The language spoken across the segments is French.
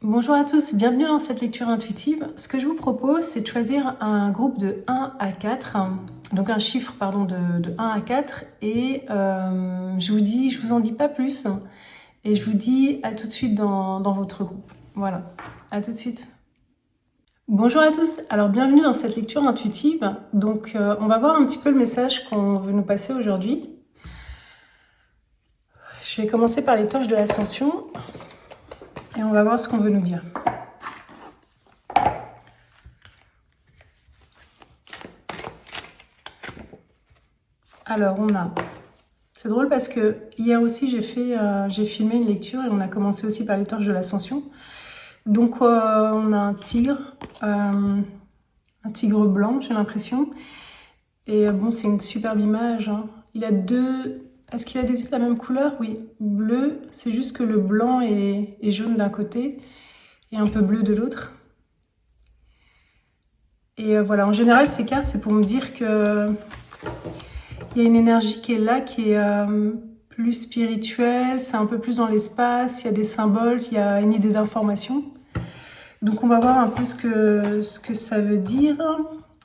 Bonjour à tous, bienvenue dans cette lecture intuitive. Ce que je vous propose, c'est de choisir un groupe de 1 à 4, donc un chiffre pardon, de 1 à 4, et je vous en dis pas plus, et je vous dis à tout de suite dans votre groupe. Voilà, à tout de suite. Bonjour à tous, alors bienvenue dans cette lecture intuitive. Donc on va voir un petit peu le message qu'on veut nous passer aujourd'hui. Je vais commencer par les torches de l'ascension, et on va voir ce qu'on veut nous dire. Alors on a... C'est drôle parce que hier aussi j'ai filmé une lecture et on a commencé aussi par les torches de l'ascension. Donc on a un tigre blanc j'ai l'impression. Et bon, c'est une superbe image, hein. Il a deux... Est-ce qu'il a des yeux de la même couleur? Oui, bleu. C'est juste que le blanc est jaune d'un côté et un peu bleu de l'autre. Et voilà, en général ces cartes c'est pour me dire que il y a une énergie qui est là, qui est plus spirituelle, c'est un peu plus dans l'espace, il y a des symboles, il y a une idée d'information. Donc on va voir un peu ce que ça veut dire.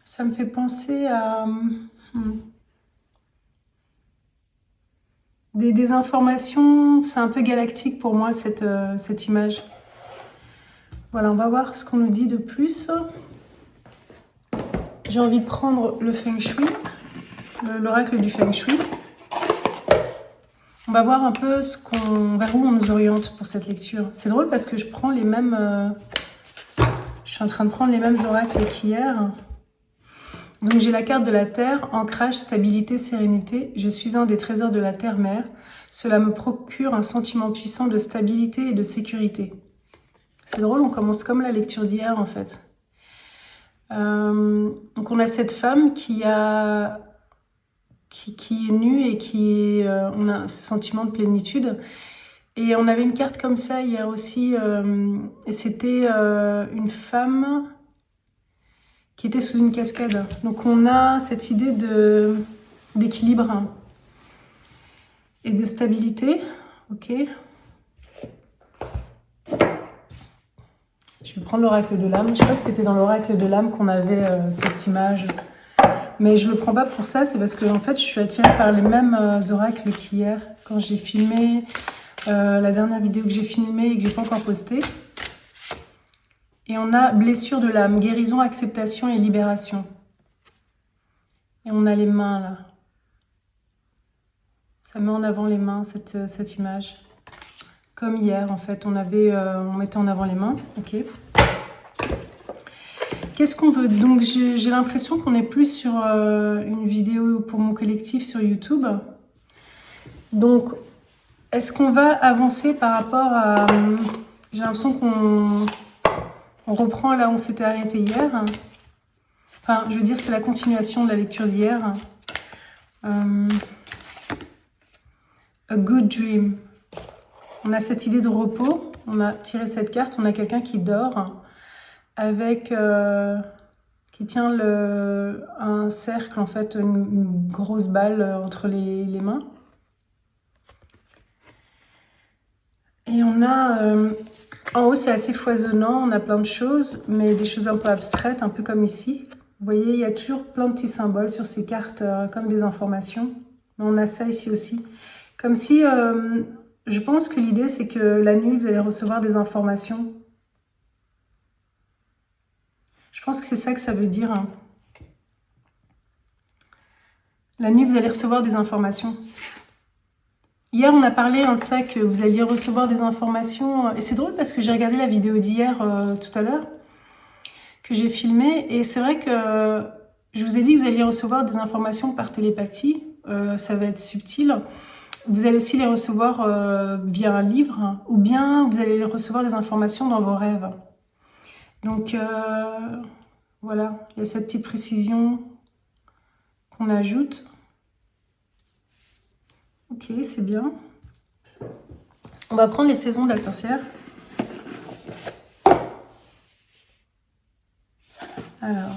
Ça me fait penser à des informations, c'est un peu galactique pour moi cette image. Voilà, on va voir ce qu'on nous dit de plus. J'ai envie de prendre le Feng Shui. L'oracle du Feng Shui. On va voir un peu vers où on nous oriente pour cette lecture. C'est drôle parce que je prends les mêmes... je suis en train de prendre les mêmes oracles qu'hier. Donc j'ai la carte de la Terre, ancrage, stabilité, sérénité. Je suis un des trésors de la Terre-Mère. Cela me procure un sentiment puissant de stabilité et de sécurité. C'est drôle, on commence comme la lecture d'hier en fait. Donc on a cette femme qui est nue et on a ce sentiment de plénitude. Et on avait une carte comme ça hier aussi, et c'était une femme qui était sous une cascade. Donc on a cette idée d'équilibre et de stabilité. Ok. Je vais prendre l'oracle de l'âme. Je crois que c'était dans l'oracle de l'âme qu'on avait cette image. Mais je ne le prends pas pour ça, c'est parce que en fait, je suis attirée par les mêmes oracles qu'hier, quand j'ai filmé la dernière vidéo que j'ai filmée et que j'ai pas encore postée. Et on a blessure de l'âme, guérison, acceptation et libération. Et on a les mains là. Ça met en avant les mains, cette image. Comme hier, en fait, on mettait en avant les mains. Ok. Qu'est-ce qu'on veut? Donc j'ai l'impression qu'on est plus sur une vidéo pour mon collectif sur YouTube. Donc est-ce qu'on va avancer par rapport à... J'ai l'impression qu'on reprend là où on s'était arrêté hier. Enfin, je veux dire, c'est la continuation de la lecture d'hier. A good dream. On a cette idée de repos. On a tiré cette carte. On a quelqu'un qui dort avec... qui tient un cercle, en fait, une grosse balle entre les mains. Et on a... en haut, c'est assez foisonnant, on a plein de choses, mais des choses un peu abstraites, un peu comme ici. Vous voyez, il y a toujours plein de petits symboles sur ces cartes, comme des informations. Mais on a ça ici aussi. Comme si... je pense que l'idée, c'est que la nuit, vous allez recevoir des informations. Je pense que c'est ça que ça veut dire. Hein. La nuit, vous allez recevoir des informations. Hier, on a parlé de ça, que vous alliez recevoir des informations. Et c'est drôle parce que j'ai regardé la vidéo d'hier, tout à l'heure, que j'ai filmée. Et c'est vrai que je vous ai dit que vous alliez recevoir des informations par télépathie. Ça va être subtil. Vous allez aussi les recevoir via un livre. Ou bien vous allez recevoir des informations dans vos rêves. Donc, voilà. Il y a cette petite précision qu'on ajoute. Ok, c'est bien. On va prendre les saisons de la sorcière. Alors.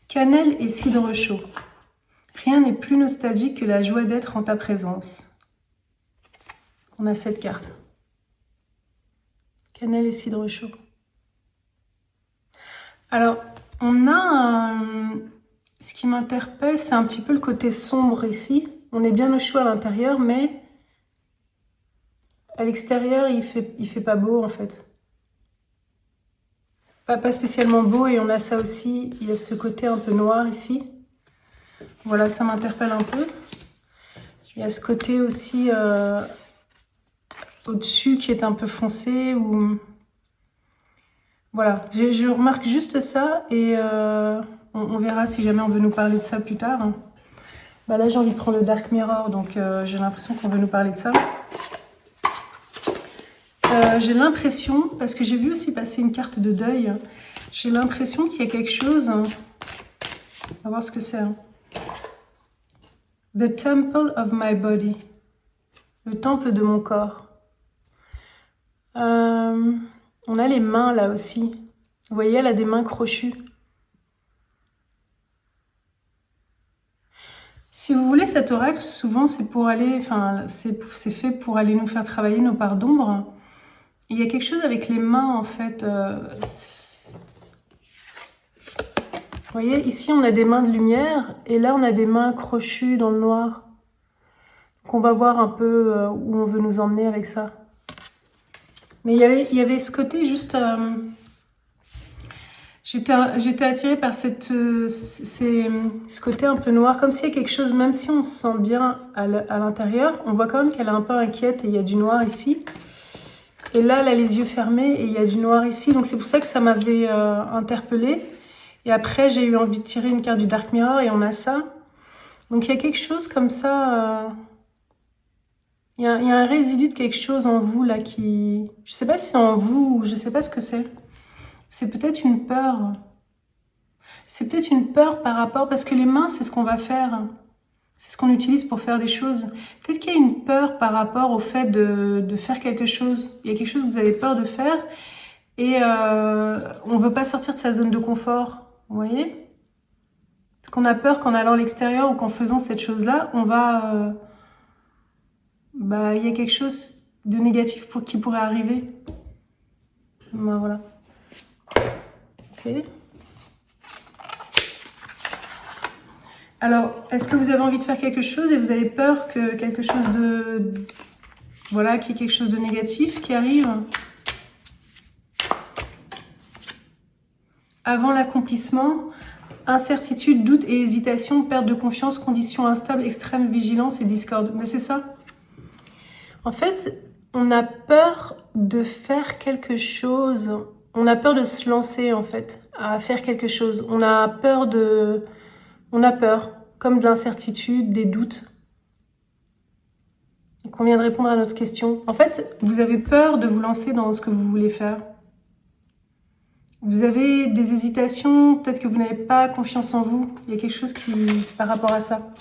Cannelle et cidre chaud. Rien n'est plus nostalgique que la joie d'être en ta présence. On a cette carte. Cannelle et cidre chaud. Alors, on a ce qui m'interpelle, c'est un petit peu le côté sombre ici. On est bien au chaud à l'intérieur, mais à l'extérieur, il fait pas beau en fait. Pas spécialement beau, et on a ça aussi. Il y a ce côté un peu noir ici. Voilà, ça m'interpelle un peu. Il y a ce côté aussi au-dessus qui est un peu foncé. Ou... Voilà, je remarque juste ça et on verra si jamais on veut nous parler de ça plus tard. Bah là, j'ai envie de prendre le Dark Mirror, donc j'ai l'impression qu'on veut nous parler de ça. J'ai l'impression, parce que j'ai vu aussi passer une carte de deuil, j'ai l'impression qu'il y a quelque chose... On va voir ce que c'est. The temple of my body. Le temple de mon corps. On a les mains là aussi. Vous voyez, elle a des mains crochues. Si vous voulez, cet oracle, souvent c'est pour aller... Enfin, c'est fait pour aller nous faire travailler nos parts d'ombre. Il y a quelque chose avec les mains, en fait. Vous voyez, ici, on a des mains de lumière, et là, on a des mains crochues dans le noir. Donc, on va voir un peu où on veut nous emmener avec ça. Mais il y avait ce côté juste... J'étais attirée par ce côté un peu noir, comme s'il y a quelque chose, même si on se sent bien à l'intérieur, on voit quand même qu'elle est un peu inquiète, et il y a du noir ici. Et là, elle a les yeux fermés et il y a du noir ici. Donc c'est pour ça que ça m'avait interpellée. Et après, j'ai eu envie de tirer une carte du Dark Mirror et on a ça. Donc il y a quelque chose comme ça. Il y a un résidu de quelque chose en vous là qui... Je sais pas si c'est en vous ou je sais pas ce que c'est. C'est peut-être une peur. C'est peut-être une peur par rapport... Parce que les mains, c'est ce qu'on va faire. C'est ce qu'on utilise pour faire des choses. Peut-être qu'il y a une peur par rapport au fait de faire quelque chose. Il y a quelque chose que vous avez peur de faire et on ne veut pas sortir de sa zone de confort. Vous voyez? Parce qu'on a peur qu'en allant à l'extérieur ou qu'en faisant cette chose-là, on va... il y a quelque chose de négatif qui pourrait arriver. Ben, voilà. Ok. Alors, est-ce que vous avez envie de faire quelque chose et vous avez peur que quelque chose de... Voilà, qu'il y ait quelque chose de négatif qui arrive? Avant l'accomplissement, incertitude, doute et hésitation, perte de confiance, conditions instables, extrême vigilance et discorde. Mais c'est ça. En fait, on a peur de faire quelque chose. On a peur de se lancer, en fait, à faire quelque chose. On a peur de... On a peur, comme de l'incertitude, des doutes. Donc on vient de répondre à notre question. En fait, vous avez peur de vous lancer dans ce que vous voulez faire. Vous avez des hésitations, peut-être que vous n'avez pas confiance en vous. Il y a quelque chose qui... par rapport à ça.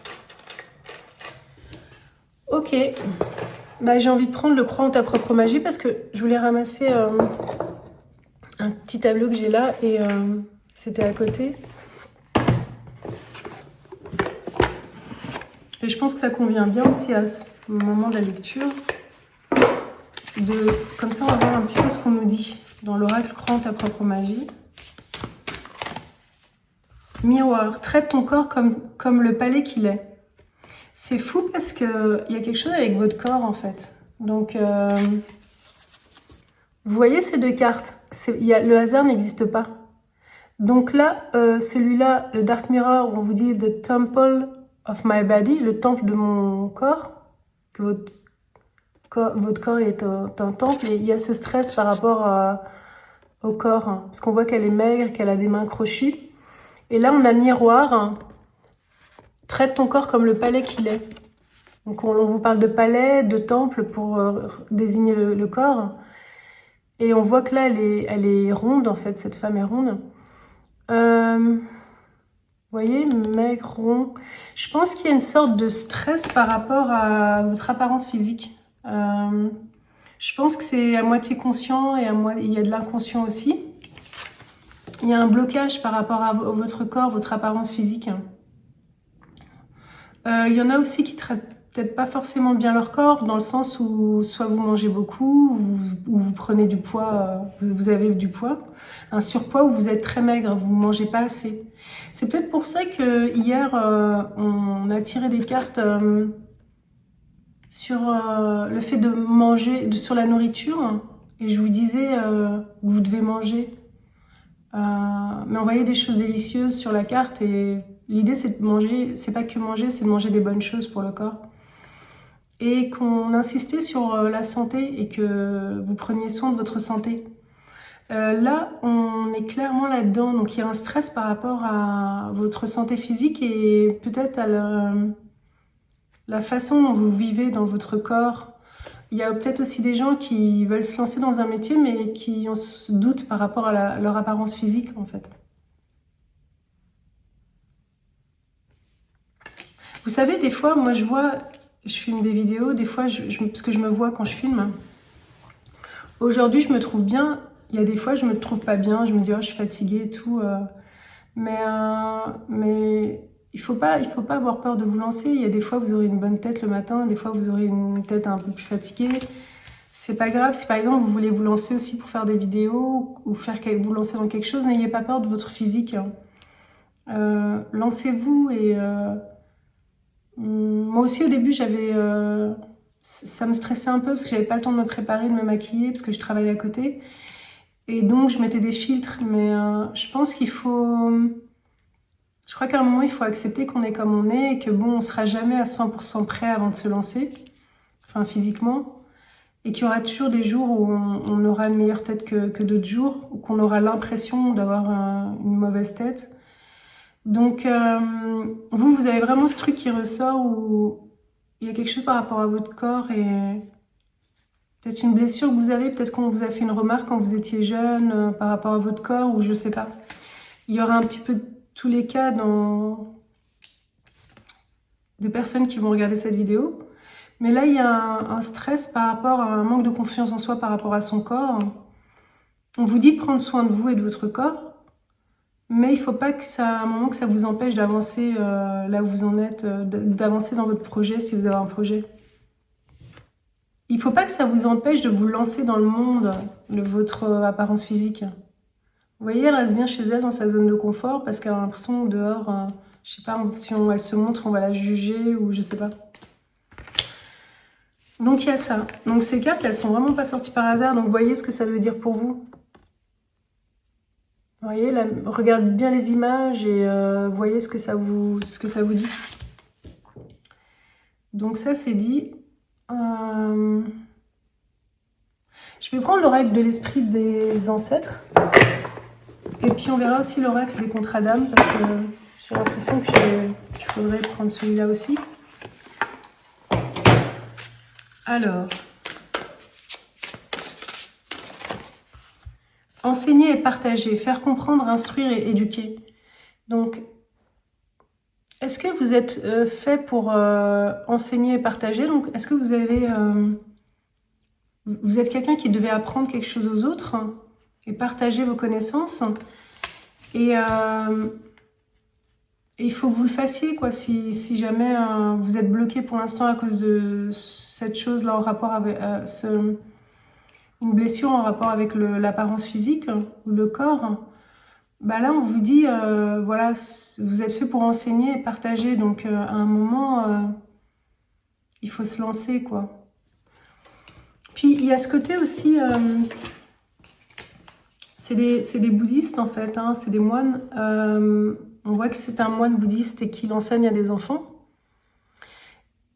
Ok. J'ai envie de prendre le croix en ta propre magie parce que je voulais ramasser un petit tableau que j'ai là et c'était à côté. Et je pense que ça convient bien aussi à ce moment de la lecture. Comme ça, on va voir un petit peu ce qu'on nous dit dans l'oracle Crois en ta propre magie. Miroir, traite ton corps comme le palais qu'il est. C'est fou parce qu'il y a quelque chose avec votre corps en fait. Donc, vous voyez ces deux cartes, le hasard n'existe pas. Donc là, celui-là, le Dark Mirror, où on vous dit The Temple of my body, le temple de mon corps, que votre corps est un temple, et il y a ce stress par rapport au corps, hein, parce qu'on voit qu'elle est maigre, qu'elle a des mains crochues. Et là, on a miroir, hein, traite ton corps comme le palais qu'il est. Donc on vous parle de palais, de temple pour désigner le corps. Et on voit que là, elle est ronde, en fait, cette femme est ronde. Vous voyez, maigre, rond. Je pense qu'il y a une sorte de stress par rapport à votre apparence physique. Je pense que c'est à moitié conscient et il y a de l'inconscient aussi. Il y a un blocage par rapport à votre corps, votre apparence physique. Il y en a aussi qui traitent peut-être pas forcément bien leur corps, dans le sens où soit vous mangez beaucoup, ou vous prenez du poids, vous avez du poids, un surpoids, ou vous êtes très maigre, vous mangez pas assez. C'est peut-être pour ça que hier, on a tiré des cartes sur le fait de manger, sur la nourriture, et je vous disais que vous devez manger. Mais on voyait des choses délicieuses sur la carte, et l'idée c'est de manger, c'est pas que manger, c'est de manger des bonnes choses pour le corps. Et qu'on insistait sur la santé et que vous preniez soin de votre santé. Là, on est clairement là-dedans, donc il y a un stress par rapport à votre santé physique et peut-être à la façon dont vous vivez dans votre corps. Il y a peut-être aussi des gens qui veulent se lancer dans un métier, mais qui ont ce doute par rapport à leur apparence physique, en fait. Vous savez, des fois, moi je filme des vidéos, des fois, parce que je me vois quand je filme. Aujourd'hui, je me trouve bien. Il y a des fois, je me trouve pas bien. Je me dis, oh, je suis fatiguée et tout. Mais il faut pas avoir peur de vous lancer. Il y a des fois, vous aurez une bonne tête le matin. Des fois, vous aurez une tête un peu plus fatiguée. C'est pas grave. Si par exemple, vous voulez vous lancer aussi pour faire des vidéos ou vous lancer dans quelque chose, n'ayez pas peur de votre physique. Lancez-vous et... moi aussi au début ça me stressait un peu parce que j'avais pas le temps de me préparer, de me maquiller parce que je travaillais à côté et donc je mettais des filtres, mais je pense je crois qu'à un moment il faut accepter qu'on est comme on est et que bon, on sera jamais à 100% prêt avant de se lancer, enfin physiquement, et qu'il y aura toujours des jours où on aura une meilleure tête que d'autres jours, ou qu'on aura l'impression d'avoir une mauvaise tête. Donc, vous avez vraiment ce truc qui ressort où il y a quelque chose par rapport à votre corps et peut-être une blessure que vous avez, peut-être qu'on vous a fait une remarque quand vous étiez jeune par rapport à votre corps ou je sais pas. Il y aura un petit peu tous les cas de personnes qui vont regarder cette vidéo. Mais là, il y a un stress par rapport à un manque de confiance en soi par rapport à son corps. On vous dit de prendre soin de vous et de votre corps. Mais il ne faut pas à un moment que ça vous empêche d'avancer là où vous en êtes, d'avancer dans votre projet si vous avez un projet. Il ne faut pas que ça vous empêche de vous lancer dans le monde de votre apparence physique. Vous voyez, elle reste bien chez elle dans sa zone de confort parce qu'elle a l'impression dehors, je sais pas, si elle se montre, on va la juger ou je sais pas. Donc il y a ça. Donc ces cartes, elles sont vraiment pas sorties par hasard. Donc voyez ce que ça veut dire pour vous. Vous voyez, là, regardez bien les images et voyez ce que ça vous dit. Donc ça, c'est dit. Je vais prendre l'oracle de l'esprit des ancêtres. Et puis on verra aussi l'oracle des contrats d'âme, parce que j'ai l'impression qu'il faudrait prendre celui-là aussi. Alors... enseigner et partager, faire comprendre, instruire et éduquer. Donc, est-ce que vous êtes fait pour enseigner et partager? Donc, est-ce que vous êtes quelqu'un qui devait apprendre quelque chose aux autres et partager vos connaissances? Et il faut que vous le fassiez, quoi, si jamais vous êtes bloqué pour l'instant à cause de cette chose-là en rapport avec une blessure en rapport avec l'apparence physique ou le corps, bah là on vous dit, voilà, vous êtes fait pour enseigner et partager, donc à un moment, il faut se lancer, quoi. Puis il y a ce côté aussi, c'est des bouddhistes en fait, hein, c'est des moines, on voit que c'est un moine bouddhiste et qu'il enseigne à des enfants.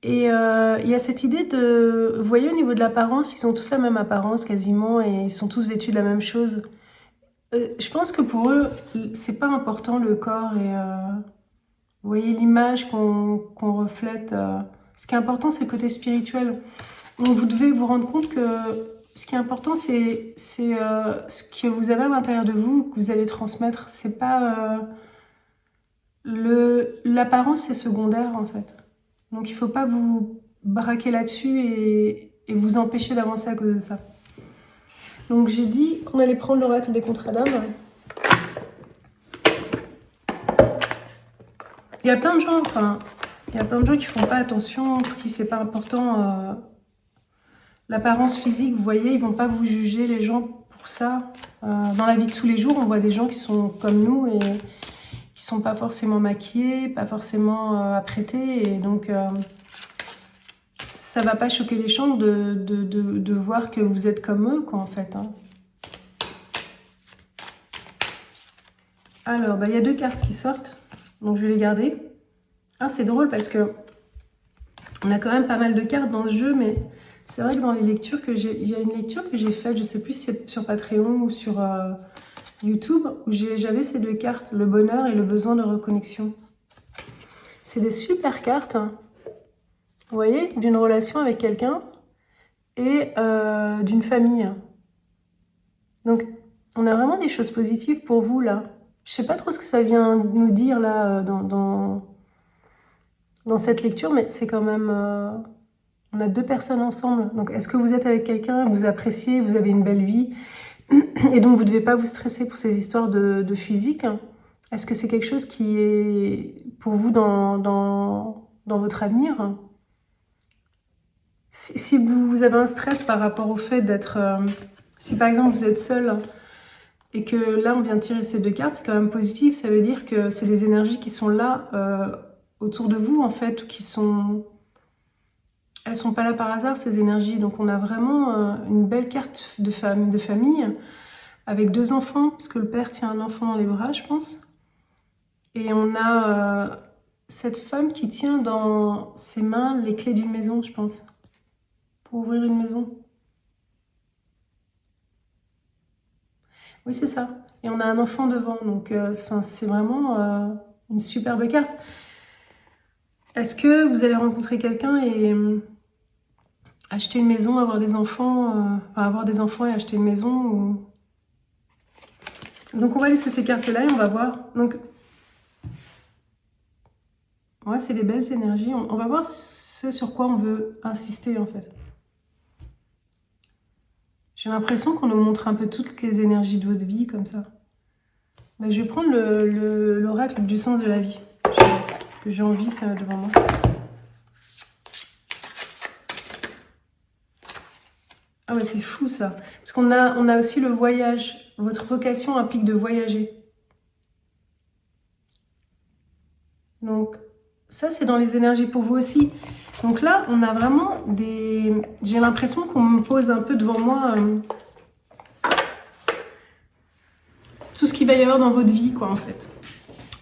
Et il y a cette idée de... Vous voyez, au niveau de l'apparence, ils ont tous la même apparence quasiment et ils sont tous vêtus de la même chose. Je pense que pour eux, c'est pas important le corps et... vous voyez l'image qu'on reflète. Ce qui est important, c'est le côté spirituel. Donc vous devez vous rendre compte que ce qui est important, c'est ce que vous avez à l'intérieur de vous, que vous allez transmettre. C'est pas... l'apparence, c'est secondaire en fait. Donc il ne faut pas vous braquer là-dessus et vous empêcher d'avancer à cause de ça. Donc j'ai dit qu'on allait prendre l'oracle des contrats d'âme. Il y a plein de gens, enfin, Il y a plein de gens qui font pas attention, pour qui c'est pas important. L'apparence physique, vous voyez, ils vont pas vous juger, les gens, pour ça. Dans la vie de tous les jours, on voit des gens qui sont comme nous et qui sont pas forcément maquillés, pas forcément apprêtés. Et donc, ça va pas choquer les gens de voir que vous êtes comme eux, quoi, en fait. Hein. Alors, il y a 2 cartes qui sortent, donc je vais les garder. Ah, c'est drôle parce que on a quand même pas mal de cartes dans ce jeu, mais c'est vrai que dans les lectures que j'ai... Il y a une lecture que j'ai faite, je sais plus si c'est sur Patreon ou sur YouTube, où j'avais ces 2 cartes, le bonheur et le besoin de reconnexion. C'est des super cartes, hein. Vous voyez, d'une relation avec quelqu'un et d'une famille. Donc, on a vraiment des choses positives pour vous, là. Je sais pas trop ce que ça vient nous dire, là, dans cette lecture, mais c'est quand même... on a 2 personnes ensemble. Donc, est-ce que vous êtes avec quelqu'un, vous appréciez, vous avez une belle vie, et donc vous ne devez pas vous stresser pour ces histoires de physique? Est-ce que c'est quelque chose qui est pour vous dans votre avenir? Si vous avez un stress par rapport au fait d'être... si par exemple vous êtes seul et que là on vient de tirer ces 2 cartes, c'est quand même positif. Ça veut dire que c'est des énergies qui sont là autour de vous en fait, ou qui sont... Elles sont pas là par hasard, ces énergies. Donc on a vraiment une belle carte de famille avec 2 enfants, parce que le père tient un enfant dans les bras, je pense. Et on a cette femme qui tient dans ses mains les clés d'une maison, je pense, pour ouvrir une maison. Oui, c'est ça. Et on a un enfant devant, donc c'est vraiment une superbe carte. Est-ce que vous allez rencontrer quelqu'un et acheter une maison, avoir des enfants, avoir des enfants et acheter une maison ou... Donc on va laisser ces cartes-là et on va voir. Donc, ouais, c'est des belles énergies. On va voir ce sur quoi on veut insister en fait. J'ai l'impression qu'on nous montre un peu toutes les énergies de votre vie comme ça. Mais je vais prendre l'oracle du sens de la vie. Que j'ai envie, ça devant moi. Ah ouais, c'est fou ça. Parce qu'on a aussi le voyage. Votre vocation implique de voyager. Donc, ça, c'est dans les énergies pour vous aussi. Donc là, on a vraiment des... J'ai l'impression qu'on me pose un peu devant moi tout ce qu'il va y avoir dans votre vie, quoi, en fait.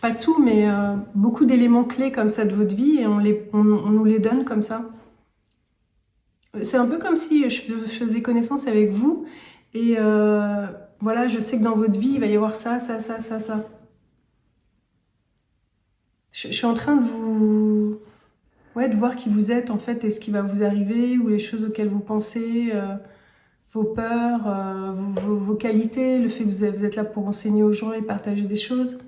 Pas tout, mais beaucoup d'éléments clés comme ça de votre vie et on nous les donne comme ça. C'est un peu comme si je faisais connaissance avec vous et voilà, je sais que dans votre vie, il va y avoir ça, ça, ça, ça, ça. Je suis en train de vous... Ouais, de voir qui vous êtes en fait et ce qui va vous arriver ou les choses auxquelles vous pensez, vos peurs, vos qualités, le fait que vous êtes là pour enseigner aux gens et partager des choses.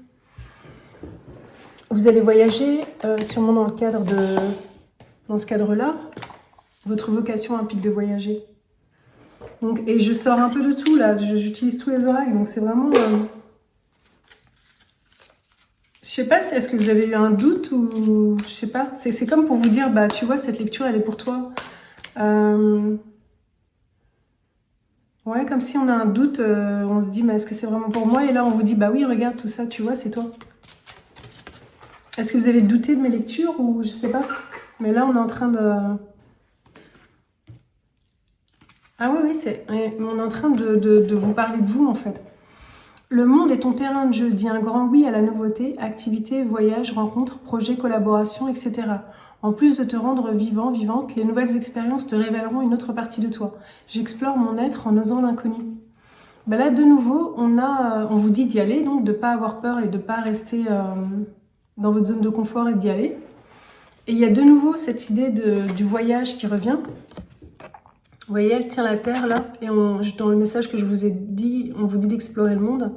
Vous allez voyager sûrement dans ce cadre-là. Votre vocation implique de voyager. Donc, et je sors un peu de tout là, j'utilise tous les oracles, donc c'est vraiment... Je sais pas, est-ce que vous avez eu un doute ou... Je sais pas, c'est comme pour vous dire, bah tu vois, cette lecture, elle est pour toi. Ouais, comme si on a un doute, on se dit, mais est-ce que c'est vraiment pour moi? Et là, on vous dit, bah oui, regarde tout ça, tu vois, c'est toi. Est-ce que vous avez douté de mes lectures ou je sais pas? Mais là, on est en train de... Ah oui, on est en train de vous parler de vous, en fait. Le monde est ton terrain de jeu. Dis un grand oui à la nouveauté, activité, voyage, rencontre, projet, collaboration, etc. En plus de te rendre vivant, vivante, les nouvelles expériences te révéleront une autre partie de toi. J'explore mon être en osant l'inconnu. Ben là, de nouveau, on vous dit d'y aller, donc de ne pas avoir peur et de ne pas rester dans votre zone de confort et d'y aller. Et il y a de nouveau cette idée du voyage qui revient. Vous voyez, elle tient la terre là, et dans le message que je vous ai dit, on vous dit d'explorer le monde.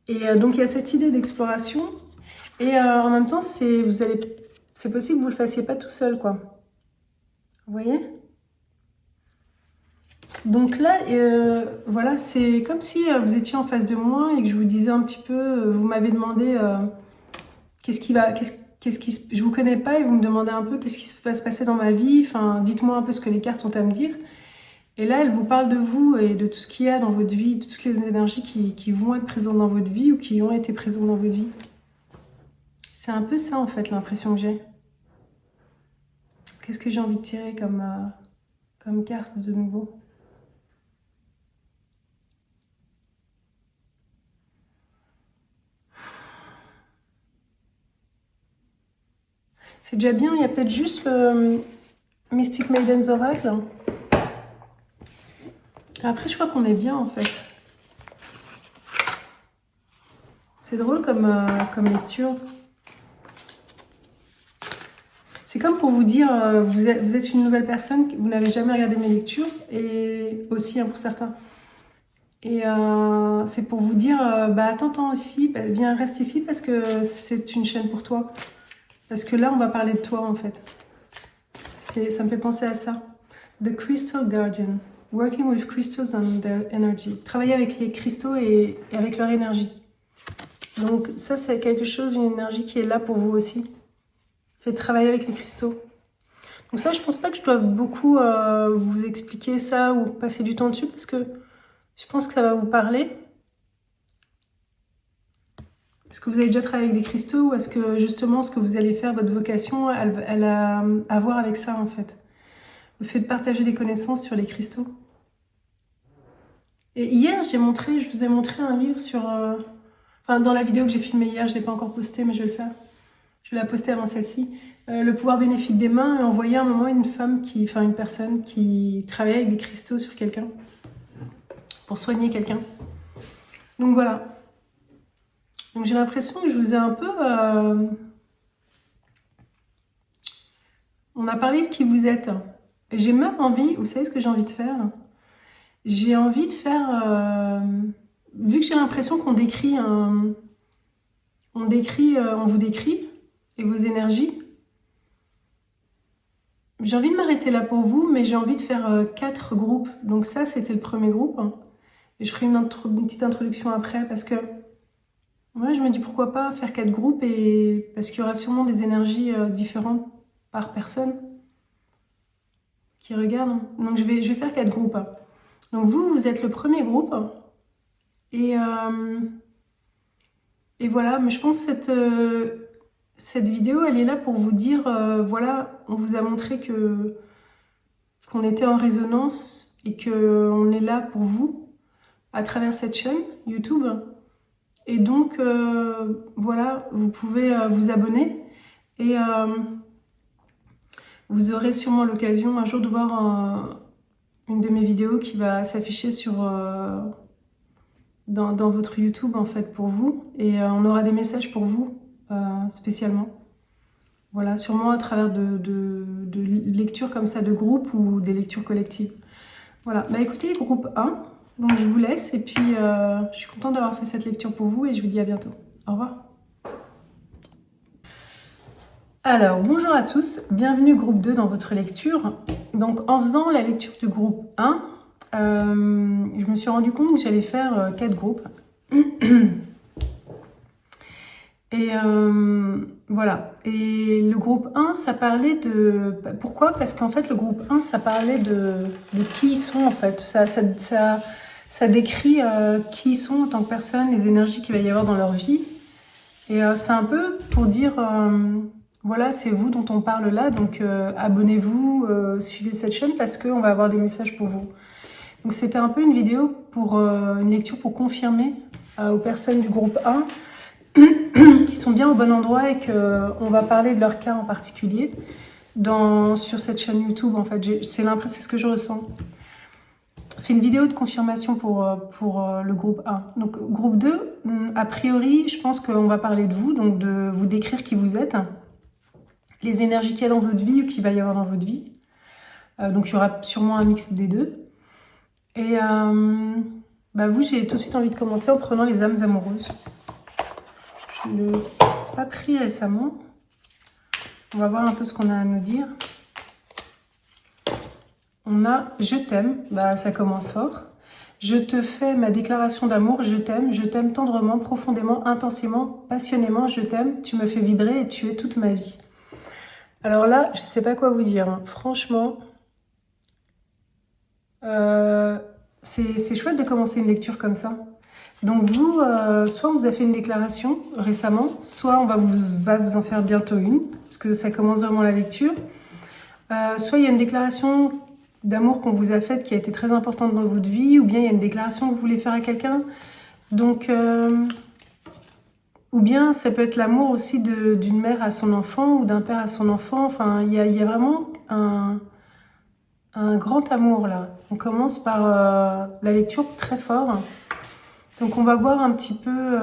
Et donc il y a cette idée d'exploration, et en même temps, c'est possible que vous le fassiez pas tout seul, quoi. Vous voyez? Donc là, voilà, c'est comme si vous étiez en face de moi et que je vous disais un petit peu, vous m'avez demandé qu'est-ce je vous connais pas et vous me demandez un peu qu'est-ce qui va se passer dans ma vie. Enfin, dites-moi un peu ce que les cartes ont à me dire. Et là, elle vous parle de vous et de tout ce qu'il y a dans votre vie, de toutes les énergies qui vont être présentes dans votre vie ou qui ont été présentes dans votre vie. C'est un peu ça, en fait, l'impression que j'ai. Qu'est-ce que j'ai envie de tirer comme carte de nouveau? C'est déjà bien, il y a peut-être juste le Mystic Maiden's Oracle. Après, je crois qu'on est bien, en fait. C'est drôle comme lecture. C'est comme pour vous dire, vous êtes une nouvelle personne, vous n'avez jamais regardé mes lectures, et aussi pour certains. Et c'est pour vous dire, attends aussi, viens, reste ici parce que c'est une chaîne pour toi. Parce que là, on va parler de toi, en fait. Ça me fait penser à ça. The Crystal Guardian. Working with crystals and their energy. Travailler avec les cristaux et avec leur énergie. Donc ça, c'est quelque chose, une énergie qui est là pour vous aussi. Faites travailler avec les cristaux. Donc ça, je pense pas que je dois beaucoup vous expliquer ça ou passer du temps dessus parce que je pense que ça va vous parler. Est-ce que vous avez déjà travaillé avec des cristaux ou est-ce que justement ce que vous allez faire, votre vocation, elle a à voir avec ça en fait? Le fait de partager des connaissances sur les cristaux. Et hier, je vous ai montré un livre sur... Enfin, dans la vidéo que j'ai filmée hier, je ne l'ai pas encore postée, mais je vais le faire. Je vais la poster avant celle-ci. Le pouvoir bénéfique des mains. Et on voyait à un moment une personne qui travaillait avec des cristaux sur quelqu'un. Pour soigner quelqu'un. Donc voilà. Donc j'ai l'impression que je vous ai un peu... On a parlé de qui vous êtes. J'ai même envie... Vous savez ce que j'ai envie de faire? J'ai envie de faire... vu que j'ai l'impression qu'on décrit on vous décrit et vos énergies. J'ai envie de m'arrêter là pour vous, mais j'ai envie de faire 4 groupes. Donc ça, c'était le premier groupe. Et je ferai une petite introduction après parce que ouais, je me dis pourquoi pas faire 4 groupes et parce qu'il y aura sûrement des énergies différentes par personne qui regardent. Donc je vais faire 4 groupes. Donc vous êtes le premier groupe. Et voilà, mais je pense que cette vidéo, elle est là pour vous dire, voilà, on vous a montré qu'on était en résonance et qu'on est là pour vous à travers cette chaîne YouTube. Et donc, voilà, vous pouvez vous abonner et vous aurez sûrement l'occasion un jour de voir une de mes vidéos qui va s'afficher dans votre YouTube en fait pour vous et on aura des messages pour vous spécialement. Voilà, sûrement à travers de lectures comme ça de groupe ou des lectures collectives. Voilà, écoutez, groupe 1, donc je vous laisse et puis je suis contente d'avoir fait cette lecture pour vous et je vous dis à bientôt. Au revoir. Alors, bonjour à tous, bienvenue groupe 2 dans votre lecture. Donc en faisant la lecture du groupe 1, je me suis rendu compte que j'allais faire 4 groupes. Et voilà. Et le groupe 1, ça parlait de... Pourquoi? Parce qu'en fait, le groupe 1, ça parlait de qui ils sont, en fait. Ça décrit qui ils sont en tant que personne, les énergies qu'il va y avoir dans leur vie. Et c'est un peu pour dire... voilà, c'est vous dont on parle là. Donc, abonnez-vous, suivez cette chaîne parce qu'on va avoir des messages pour vous. Donc, c'était un peu une vidéo pour une lecture pour confirmer aux personnes du groupe 1 qui sont bien au bon endroit et qu'on va parler de leur cas en particulier sur cette chaîne YouTube. En fait, c'est ce que je ressens. C'est une vidéo de confirmation pour le groupe 1. Donc, groupe 2, a priori, je pense qu'on va parler de vous, donc de vous décrire qui vous êtes, les énergies qu'il y a dans votre vie ou qu'il va y avoir dans votre vie. Donc, il y aura sûrement un mix des deux. Et vous, j'ai tout de suite envie de commencer en prenant les âmes amoureuses. Je ne l'ai pas pris récemment. On va voir un peu ce qu'on a à nous dire. On a « Je t'aime », ça commence fort. « Je te fais ma déclaration d'amour, je t'aime tendrement, profondément, intensément, passionnément, je t'aime, tu me fais vibrer et tu es toute ma vie. Alors là, je ne sais pas quoi vous dire, hein. Franchement, c'est chouette de commencer une lecture comme ça. Donc vous, soit on vous a fait une déclaration récemment, soit on va vous en faire bientôt une, parce que ça commence vraiment la lecture. Soit il y a une déclaration d'amour qu'on vous a faite qui a été très importante dans votre vie, ou bien il y a une déclaration que vous voulez faire à quelqu'un. Donc, ou bien ça peut être l'amour aussi d'une mère à son enfant, ou d'un père à son enfant. Enfin, il y a vraiment un grand amour là. On commence par la lecture très fort. Donc on va voir un petit peu,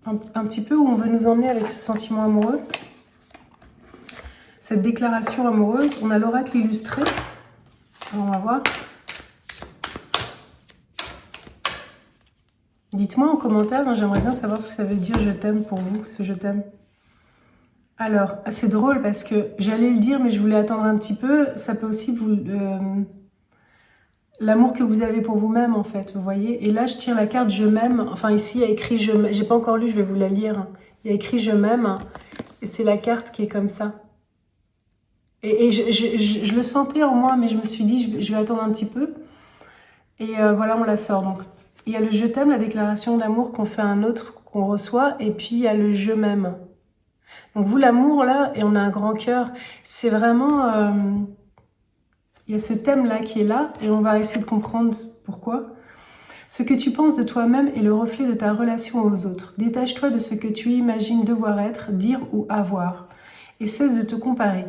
un petit peu où on veut nous emmener avec ce sentiment amoureux. Cette déclaration amoureuse, on a l'oracle illustré. Alors on va voir. Dites-moi en commentaire, hein, j'aimerais bien savoir ce que ça veut dire je t'aime pour vous, ce je t'aime. Alors, c'est drôle parce que j'allais le dire, mais je voulais attendre un petit peu. Ça peut aussi vous... l'amour que vous avez pour vous-même, en fait, vous voyez. Et là, je tire la carte je m'aime. Enfin, ici, il y a écrit je m'aime. J'ai pas encore lu, je vais vous la lire. Il y a écrit je m'aime. Et c'est la carte qui est comme ça. Et je le sentais en moi, mais je me suis dit, je vais attendre un petit peu. Et voilà, on la sort. Donc, il y a le je t'aime, la déclaration d'amour qu'on fait à un autre, qu'on reçoit. Et puis, il y a le je m'aime. Donc, vous, l'amour, là, et on a un grand cœur, c'est vraiment... il y a ce thème-là qui est là, et on va essayer de comprendre pourquoi. Ce que tu penses de toi-même est le reflet de ta relation aux autres. Détache-toi de ce que tu imagines devoir être, dire ou avoir. Et cesse de te comparer.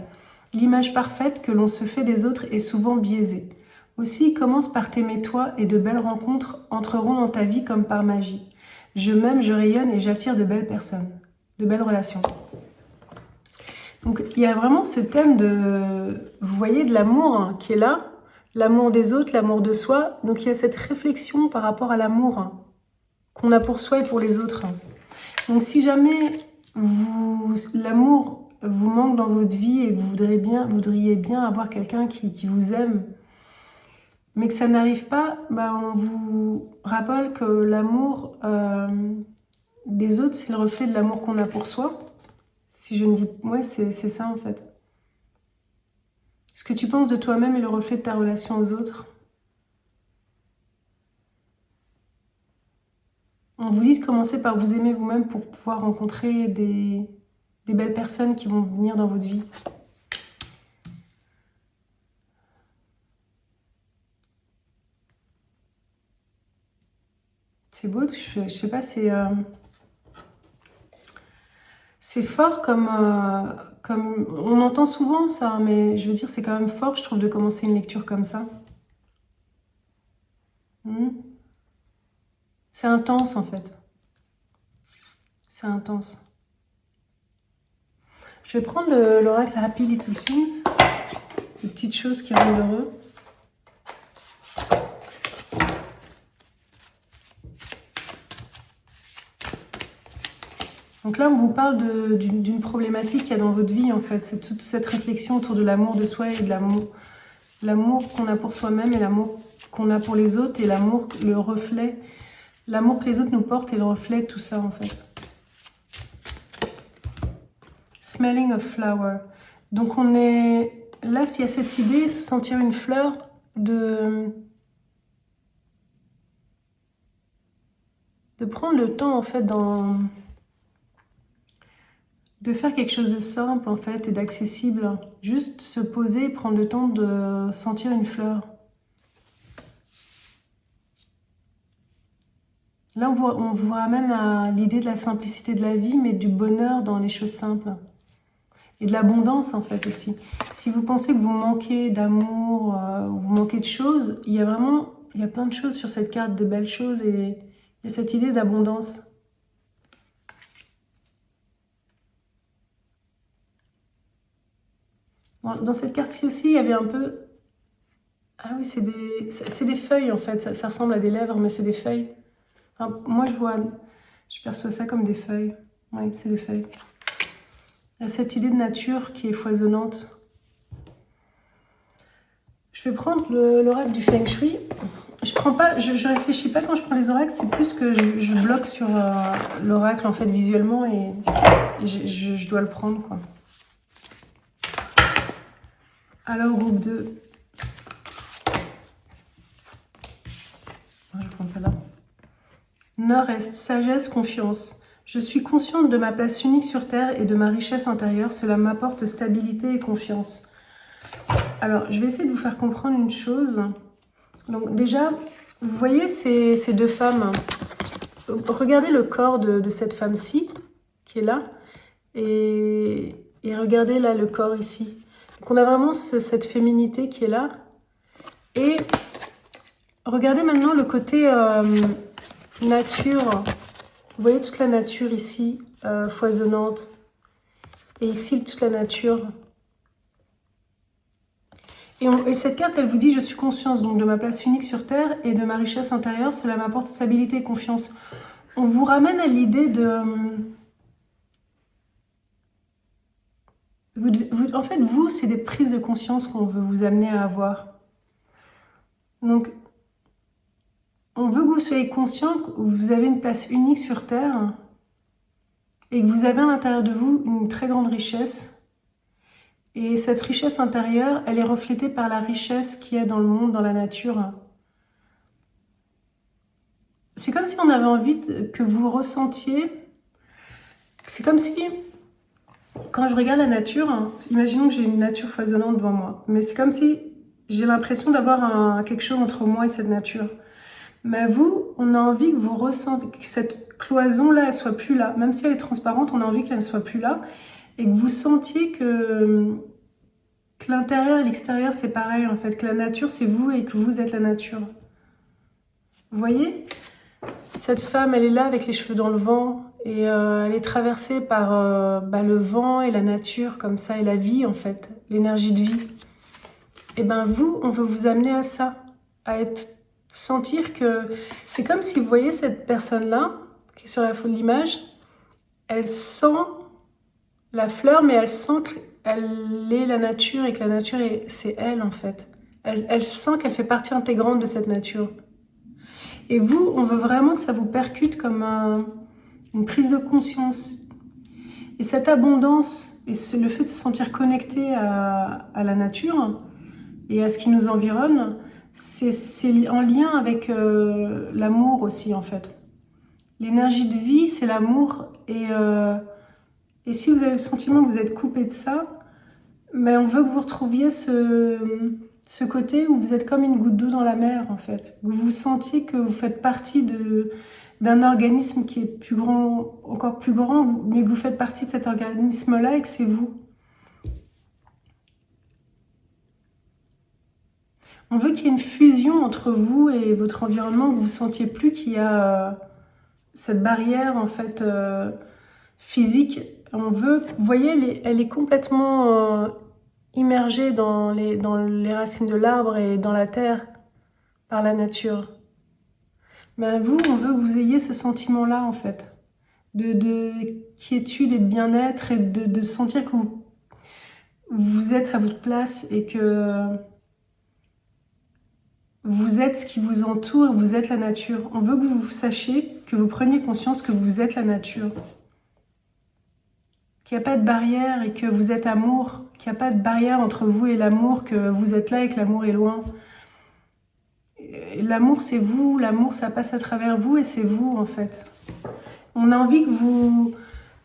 L'image parfaite que l'on se fait des autres est souvent biaisée. Aussi, commence par t'aimer toi et de belles rencontres entreront dans ta vie comme par magie. Je m'aime, je rayonne et j'attire de belles personnes, de belles relations. Donc, il y a vraiment ce thème de, vous voyez, de l'amour hein, qui est là, l'amour des autres, l'amour de soi. Donc, il y a cette réflexion par rapport à l'amour hein, qu'on a pour soi et pour les autres. Donc, si jamais l'amour vous manque dans votre vie et vous voudriez bien avoir quelqu'un qui vous aime, mais que ça n'arrive pas, bah, on vous rappelle que l'amour des autres, c'est le reflet de l'amour qu'on a pour soi. Si je me dis, ouais, c'est ça en fait. Ce que tu penses de toi-même est le reflet de ta relation aux autres. On vous dit de commencer par vous aimer vous-même pour pouvoir rencontrer des belles personnes qui vont venir dans votre vie. C'est beau, je sais pas, c'est fort comme on entend souvent ça, mais je veux dire, c'est quand même fort, je trouve, de commencer une lecture comme ça. C'est intense, en fait. C'est intense. Je vais prendre l'oracle Happy Little Things, les petites choses qui rendent heureux. Donc là, on vous parle d'une problématique qu'il y a dans votre vie, en fait. C'est toute cette réflexion autour de l'amour de soi et de l'amour qu'on a pour soi-même et l'amour qu'on a pour les autres et l'amour, le reflet, l'amour que les autres nous portent et le reflet de tout ça, en fait. Smelling of flower. Donc on est... Là, s'il y a cette idée, sentir une fleur de prendre le temps, en fait, de faire quelque chose de simple, en fait, et d'accessible. Juste se poser, prendre le temps de sentir une fleur. Là, on vous ramène à l'idée de la simplicité de la vie, mais du bonheur dans les choses simples. Et de l'abondance, en fait, aussi. Si vous pensez que vous manquez d'amour, vous manquez de choses, il y a plein de choses sur cette carte, de belles choses, et il y a cette idée d'abondance. Dans cette carte-ci aussi, il y avait un peu... Ah oui, c'est des feuilles, en fait. Ça ressemble à des lèvres, mais c'est des feuilles. Enfin, moi, je perçois ça comme des feuilles. Oui, c'est des feuilles. Il y a cette idée de nature qui est foisonnante. Je Je vais prendre l'oracle du Feng Shui. Je réfléchis pas quand je prends les oracles, c'est plus que je bloque sur l'oracle en fait visuellement et je dois le prendre quoi. Alors groupe 2. Je vais prendre celle-là. Nord-Est, sagesse, confiance. Je suis consciente de ma place unique sur Terre et de ma richesse intérieure. Cela m'apporte stabilité et confiance. Alors, je vais essayer de vous faire comprendre une chose. Donc déjà, vous voyez ces deux femmes. Regardez le corps de cette femme-ci, qui est là. Et regardez là le corps ici. Donc on a vraiment cette féminité qui est là. Et regardez maintenant le côté nature. Vous voyez toute la nature ici, foisonnante. Et ici, toute la nature. Et cette carte, elle vous dit, je suis consciente donc de ma place unique sur Terre et de ma richesse intérieure. Cela m'apporte stabilité et confiance. On vous ramène à l'idée de... en fait, vous, c'est des prises de conscience qu'on veut vous amener à avoir. Donc, on veut que vous soyez conscient que vous avez une place unique sur Terre et que vous avez à l'intérieur de vous une très grande richesse. Et cette richesse intérieure, elle est reflétée par la richesse qu'il y a dans le monde, dans la nature. C'est comme si on avait envie que vous ressentiez... C'est comme si, quand je regarde la nature, imaginons que j'ai une nature foisonnante devant moi, mais c'est comme si j'ai l'impression d'avoir quelque chose entre moi et cette nature. Mais vous, on a envie que vous ressentiez, que cette cloison-là, elle soit plus là. Même si elle est transparente, on a envie qu'elle ne soit plus là. Et que vous sentiez que l'intérieur et l'extérieur, c'est pareil, en fait. Que la nature, c'est vous et que vous êtes la nature. Vous voyez? Cette femme, elle est là avec les cheveux dans le vent. Et elle est traversée par le vent et la nature, comme ça, et la vie, en fait. L'énergie de vie. Et ben vous, on veut vous amener à ça. À sentir que... C'est comme si vous voyez cette personne-là, qui est sur la photo de l'image, elle sent la fleur, mais elle sent qu'elle est la nature et que la nature, c'est elle, en fait. Elle sent qu'elle fait partie intégrante de cette nature. Et vous, on veut vraiment que ça vous percute comme une prise de conscience. Et cette abondance, et le fait de se sentir connecté à la nature et à ce qui nous environne, c'est en lien avec l'amour aussi, en fait. L'énergie de vie, c'est l'amour. Et si vous avez le sentiment que vous êtes coupé de ça, mais on veut que vous retrouviez ce côté où vous êtes comme une goutte d'eau dans la mer, en fait. Que vous sentiez que vous faites partie d'un organisme qui est plus grand, encore plus grand, mais que vous faites partie de cet organisme-là et que c'est vous. On veut qu'il y ait une fusion entre vous et votre environnement, que vous ne sentiez plus qu'il y a cette barrière, en fait, physique. On veut, vous voyez, elle est complètement immergée dans les racines de l'arbre et dans la terre, par la nature. Mais vous, on veut que vous ayez ce sentiment-là, en fait, de quiétude et de bien-être et de sentir que vous êtes à votre place et que vous êtes ce qui vous entoure, vous êtes la nature. On veut que vous sachiez, que vous preniez conscience que vous êtes la nature. Qu'il n'y a pas de barrière et que vous êtes amour, qu'il n'y a pas de barrière entre vous et l'amour, que vous êtes là et que l'amour est loin. L'amour, c'est vous, l'amour, ça passe à travers vous et c'est vous, en fait. On a envie que vous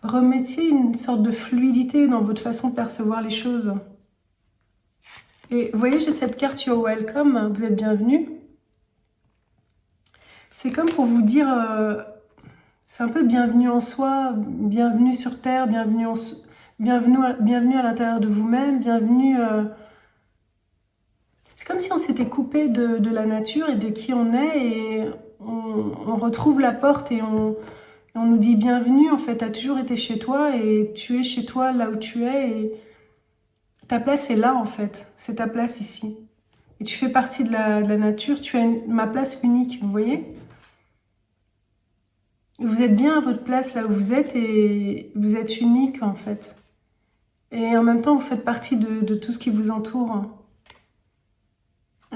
remettiez une sorte de fluidité dans votre façon de percevoir les choses. Et vous voyez, j'ai cette carte You're Welcome, vous êtes bienvenue. C'est comme pour vous dire... c'est un peu bienvenue en soi, bienvenue sur Terre, bienvenue à l'intérieur de vous-même, bienvenue... C'est comme si on s'était coupé de la nature et de qui on est et on retrouve la porte et on nous dit bienvenue, en fait, tu as toujours été chez toi et tu es chez toi là où tu es et ta place est là, en fait, c'est ta place ici. Et tu fais partie de la nature, tu as ma place unique, vous voyez ? Vous êtes bien à votre place là où vous êtes et vous êtes unique en fait. Et en même temps, vous faites partie de tout ce qui vous entoure.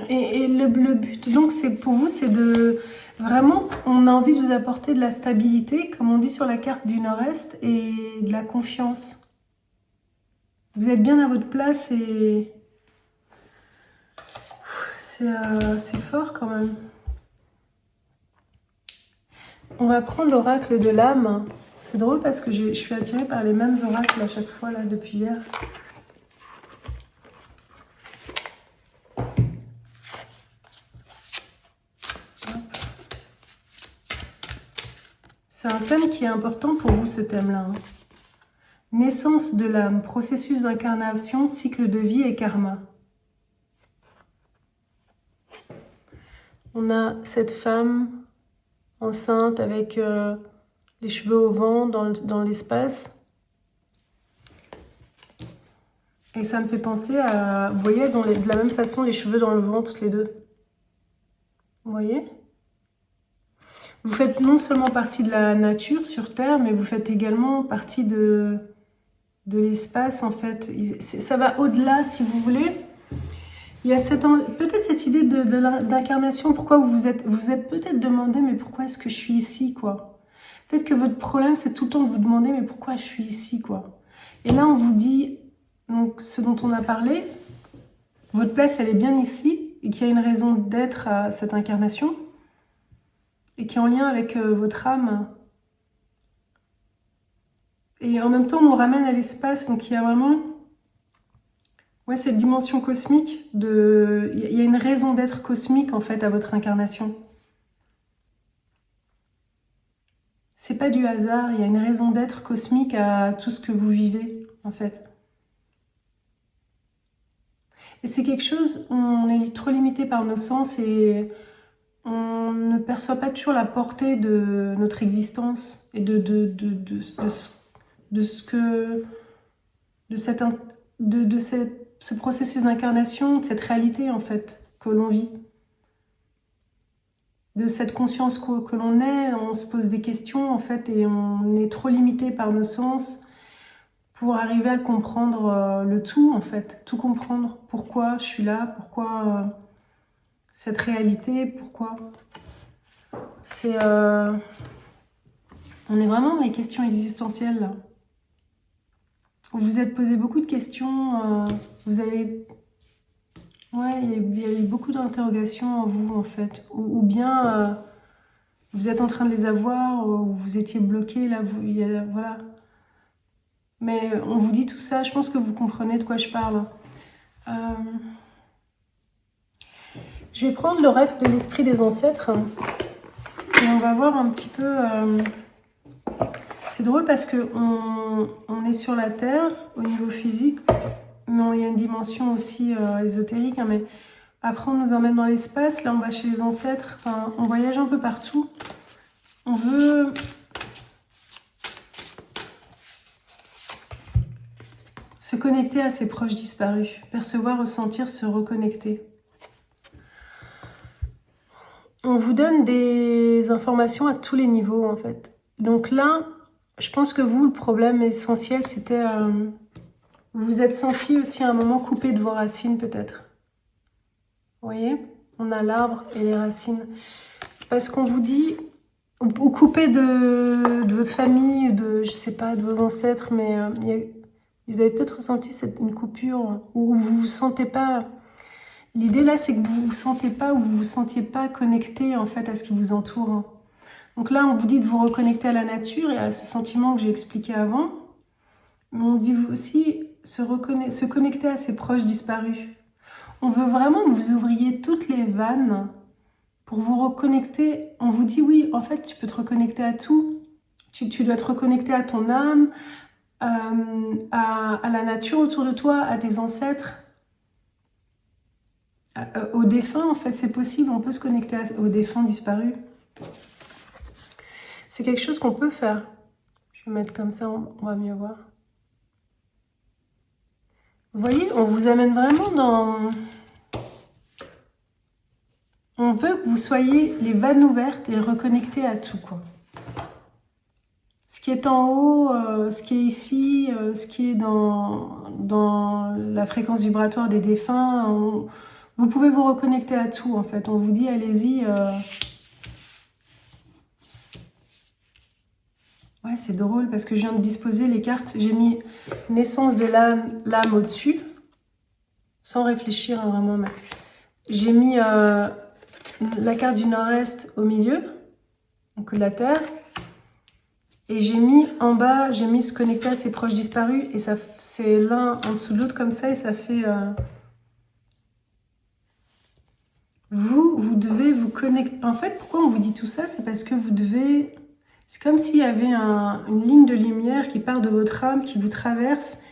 Et le but, donc, c'est pour vous, c'est de... Vraiment, on a envie de vous apporter de la stabilité, comme on dit sur la carte du Nord-Est, et de la confiance. Vous êtes bien à votre place et... C'est fort quand même. On va prendre l'oracle de l'âme. C'est drôle parce que je suis attirée par les mêmes oracles à chaque fois, là, depuis hier. C'est un thème qui est important pour vous, ce thème-là. Hein. Naissance de l'âme, processus d'incarnation, cycle de vie et karma. On a cette femme enceinte avec les cheveux au vent dans l'espace. Et ça me fait penser à... Vous voyez, elles ont de la même façon les cheveux dans le vent, toutes les deux. Vous voyez ? Vous faites non seulement partie de la nature sur Terre, mais vous faites également partie de l'espace, en fait. Ça va au-delà, si vous voulez. Il y a peut-être cette idée d'incarnation. Pourquoi vous êtes peut-être demandé, mais pourquoi est-ce que je suis ici, quoi? Peut-être que votre problème, c'est tout le temps de vous demander, mais pourquoi je suis ici, quoi? Et là, on vous dit, donc, ce dont on a parlé, votre place, elle est bien ici, et qu'il y a une raison d'être à cette incarnation, et qui est en lien avec votre âme. Et en même temps, on nous ramène à l'espace, donc il y a vraiment... Ouais, cette dimension cosmique, il y a une raison d'être cosmique en fait à votre incarnation. C'est pas du hasard, il y a une raison d'être cosmique à tout ce que vous vivez en fait. Et c'est quelque chose, on est trop limité par nos sens et on ne perçoit pas toujours la portée de notre existence et de ce processus d'incarnation, de cette réalité en fait que l'on vit, de cette conscience que l'on est. On se pose des questions en fait et on est trop limité par nos sens pour arriver à comprendre le tout en fait, tout comprendre. Pourquoi je suis là, pourquoi cette réalité, pourquoi on est vraiment dans les questions existentielles là. Vous vous êtes posé beaucoup de questions, vous avez... Ouais, il y a eu beaucoup d'interrogations en vous, en fait. Ou bien, vous êtes en train de les avoir, ou vous étiez bloqué, là, voilà. Mais on vous dit tout ça, je pense que vous comprenez de quoi je parle. Je vais prendre l'oracle de l'esprit des ancêtres, et on va voir un petit peu... C'est drôle parce qu'on est sur la Terre, au niveau physique, mais il y a une dimension aussi ésotérique. Hein, mais après, on nous emmène dans l'espace. Là, on va chez les ancêtres. Enfin, on voyage un peu partout. On veut se connecter à ses proches disparus. Percevoir, ressentir, se reconnecter. On vous donne des informations à tous les niveaux, en fait. Donc là... Je pense que vous, le problème essentiel, c'était... vous vous êtes senti aussi à un moment coupé de vos racines, peut-être. Vous voyez? On a l'arbre et les racines. Parce qu'on vous dit... Ou coupé de votre famille, je sais pas, de vos ancêtres, mais vous avez peut-être ressenti une coupure où vous vous sentez pas... L'idée là, c'est que vous vous sentez pas ou vous vous sentiez pas connecté, en fait, à ce qui vous entoure. Donc là, on vous dit de vous reconnecter à la nature et à ce sentiment que j'ai expliqué avant. Mais on dit aussi se connecter à ses proches disparus. On veut vraiment que vous ouvriez toutes les vannes pour vous reconnecter. On vous dit oui, en fait, tu peux te reconnecter à tout. Tu dois te reconnecter à ton âme, à la nature autour de toi, à tes ancêtres, aux défunts. En fait, c'est possible, on peut se connecter aux défunts disparus. C'est quelque chose qu'on peut faire. Je vais mettre comme ça, on va mieux voir. Vous voyez, on vous amène vraiment dans... On veut que vous soyez les vannes ouvertes et reconnectés à tout, quoi. Ce qui est en haut, ce qui est ici, ce qui est dans la fréquence vibratoire des défunts, Vous pouvez vous reconnecter à tout, en fait. On vous dit, allez-y. Ouais, c'est drôle parce que je viens de disposer les cartes. J'ai mis naissance de l'âme au-dessus, sans réfléchir hein, vraiment. Mais... J'ai mis la carte du nord-est au milieu, donc la terre. Et j'ai mis en bas, j'ai mis se connecter à ses proches disparus. Et ça, c'est l'un en dessous de l'autre comme ça. Et ça fait... Vous devez vous connecter. En fait, pourquoi on vous dit tout ça? C'est parce que vous devez... C'est comme s'il y avait une ligne de lumière qui part de votre âme, qui vous traverse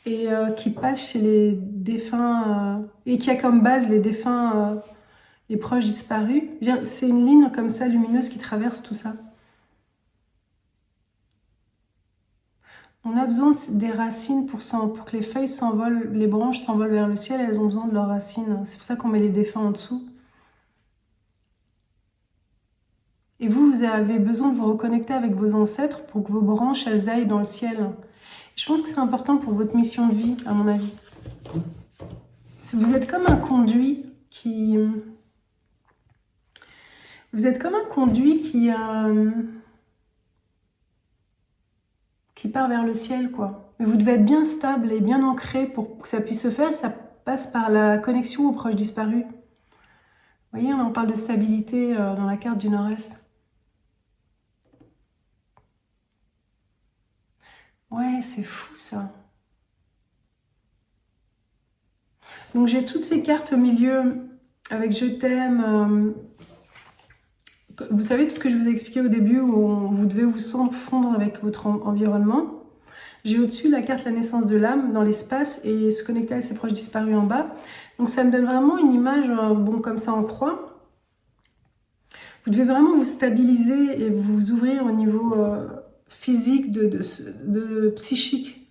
et qui passe chez les défunts, et qui a comme base les défunts, les proches disparus. C'est une ligne comme ça, lumineuse, qui traverse tout ça. On a besoin des racines pour que les feuilles s'envolent, les branches s'envolent vers le ciel, elles ont besoin de leurs racines. C'est pour ça qu'on met les défunts en dessous. Et vous avez besoin de vous reconnecter avec vos ancêtres pour que vos branches, elles aillent dans le ciel. Je pense que c'est important pour votre mission de vie, à mon avis. Vous êtes comme un conduit qui... Vous êtes comme un conduit qui part vers le ciel, quoi. Mais vous devez être bien stable et bien ancré pour que ça puisse se faire. Ça passe par la connexion aux proches disparus. Vous voyez, on parle de stabilité dans la carte du Nord-Est. Ouais, c'est fou ça. Donc j'ai toutes ces cartes au milieu avec je t'aime. Vous savez tout ce que je vous ai expliqué au début où vous devez vous fondre avec votre environnement. J'ai au-dessus la carte la naissance de l'âme dans l'espace et se connecter à ses proches disparus en bas. Donc ça me donne vraiment une image bon comme ça en croix. Vous devez vraiment vous stabiliser et vous ouvrir au niveau physique, de psychique,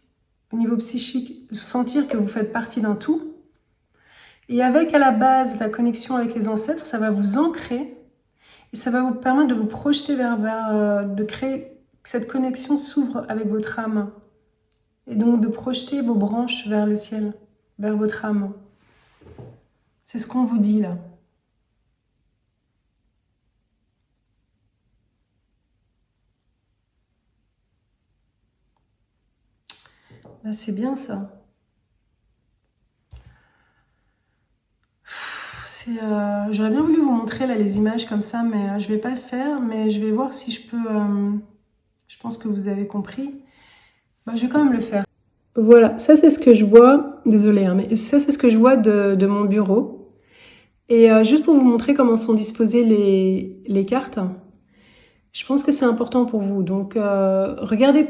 au niveau psychique, sentir que vous faites partie d'un tout. Et avec à la base la connexion avec les ancêtres, ça va vous ancrer et ça va vous permettre de vous projeter de créer que cette connexion s'ouvre avec votre âme. Et donc de projeter vos branches vers le ciel, vers votre âme. C'est ce qu'on vous dit là. Là, c'est bien ça. J'aurais bien voulu vous montrer là les images comme ça, mais je vais pas le faire. Mais je vais voir si je peux... je pense que vous avez compris. Bah, je vais quand même le faire. Voilà, ça c'est ce que je vois. Désolée, hein, mais ça c'est ce que je vois de mon bureau. Et juste pour vous montrer comment sont disposées les cartes. Je pense que c'est important pour vous. Donc, regardez,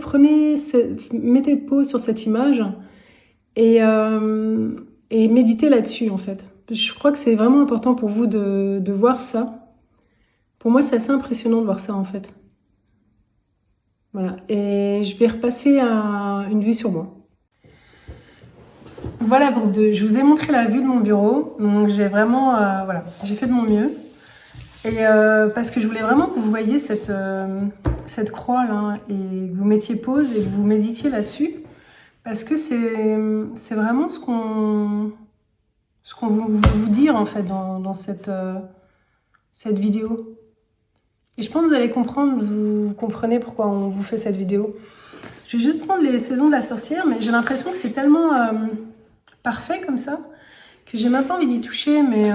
mettez pause sur cette image et méditez là-dessus, en fait. Je crois que c'est vraiment important pour vous de voir ça. Pour moi, c'est assez impressionnant de voir ça, en fait. Voilà. Et je vais repasser à une vue sur moi. Voilà, groupe 2. Je vous ai montré la vue de mon bureau. Donc, j'ai vraiment... voilà, j'ai fait de mon mieux. Et parce que je voulais vraiment que vous voyiez cette croix là et que vous mettiez pause et que vous méditiez là-dessus parce que c'est vraiment ce qu'on veut vous dire en fait dans cette vidéo. Et je pense que vous allez comprendre, vous comprenez pourquoi on vous fait cette vidéo. Je vais juste prendre les saisons de la sorcière, mais j'ai l'impression que c'est tellement parfait comme ça que j'ai même pas envie d'y toucher, mais...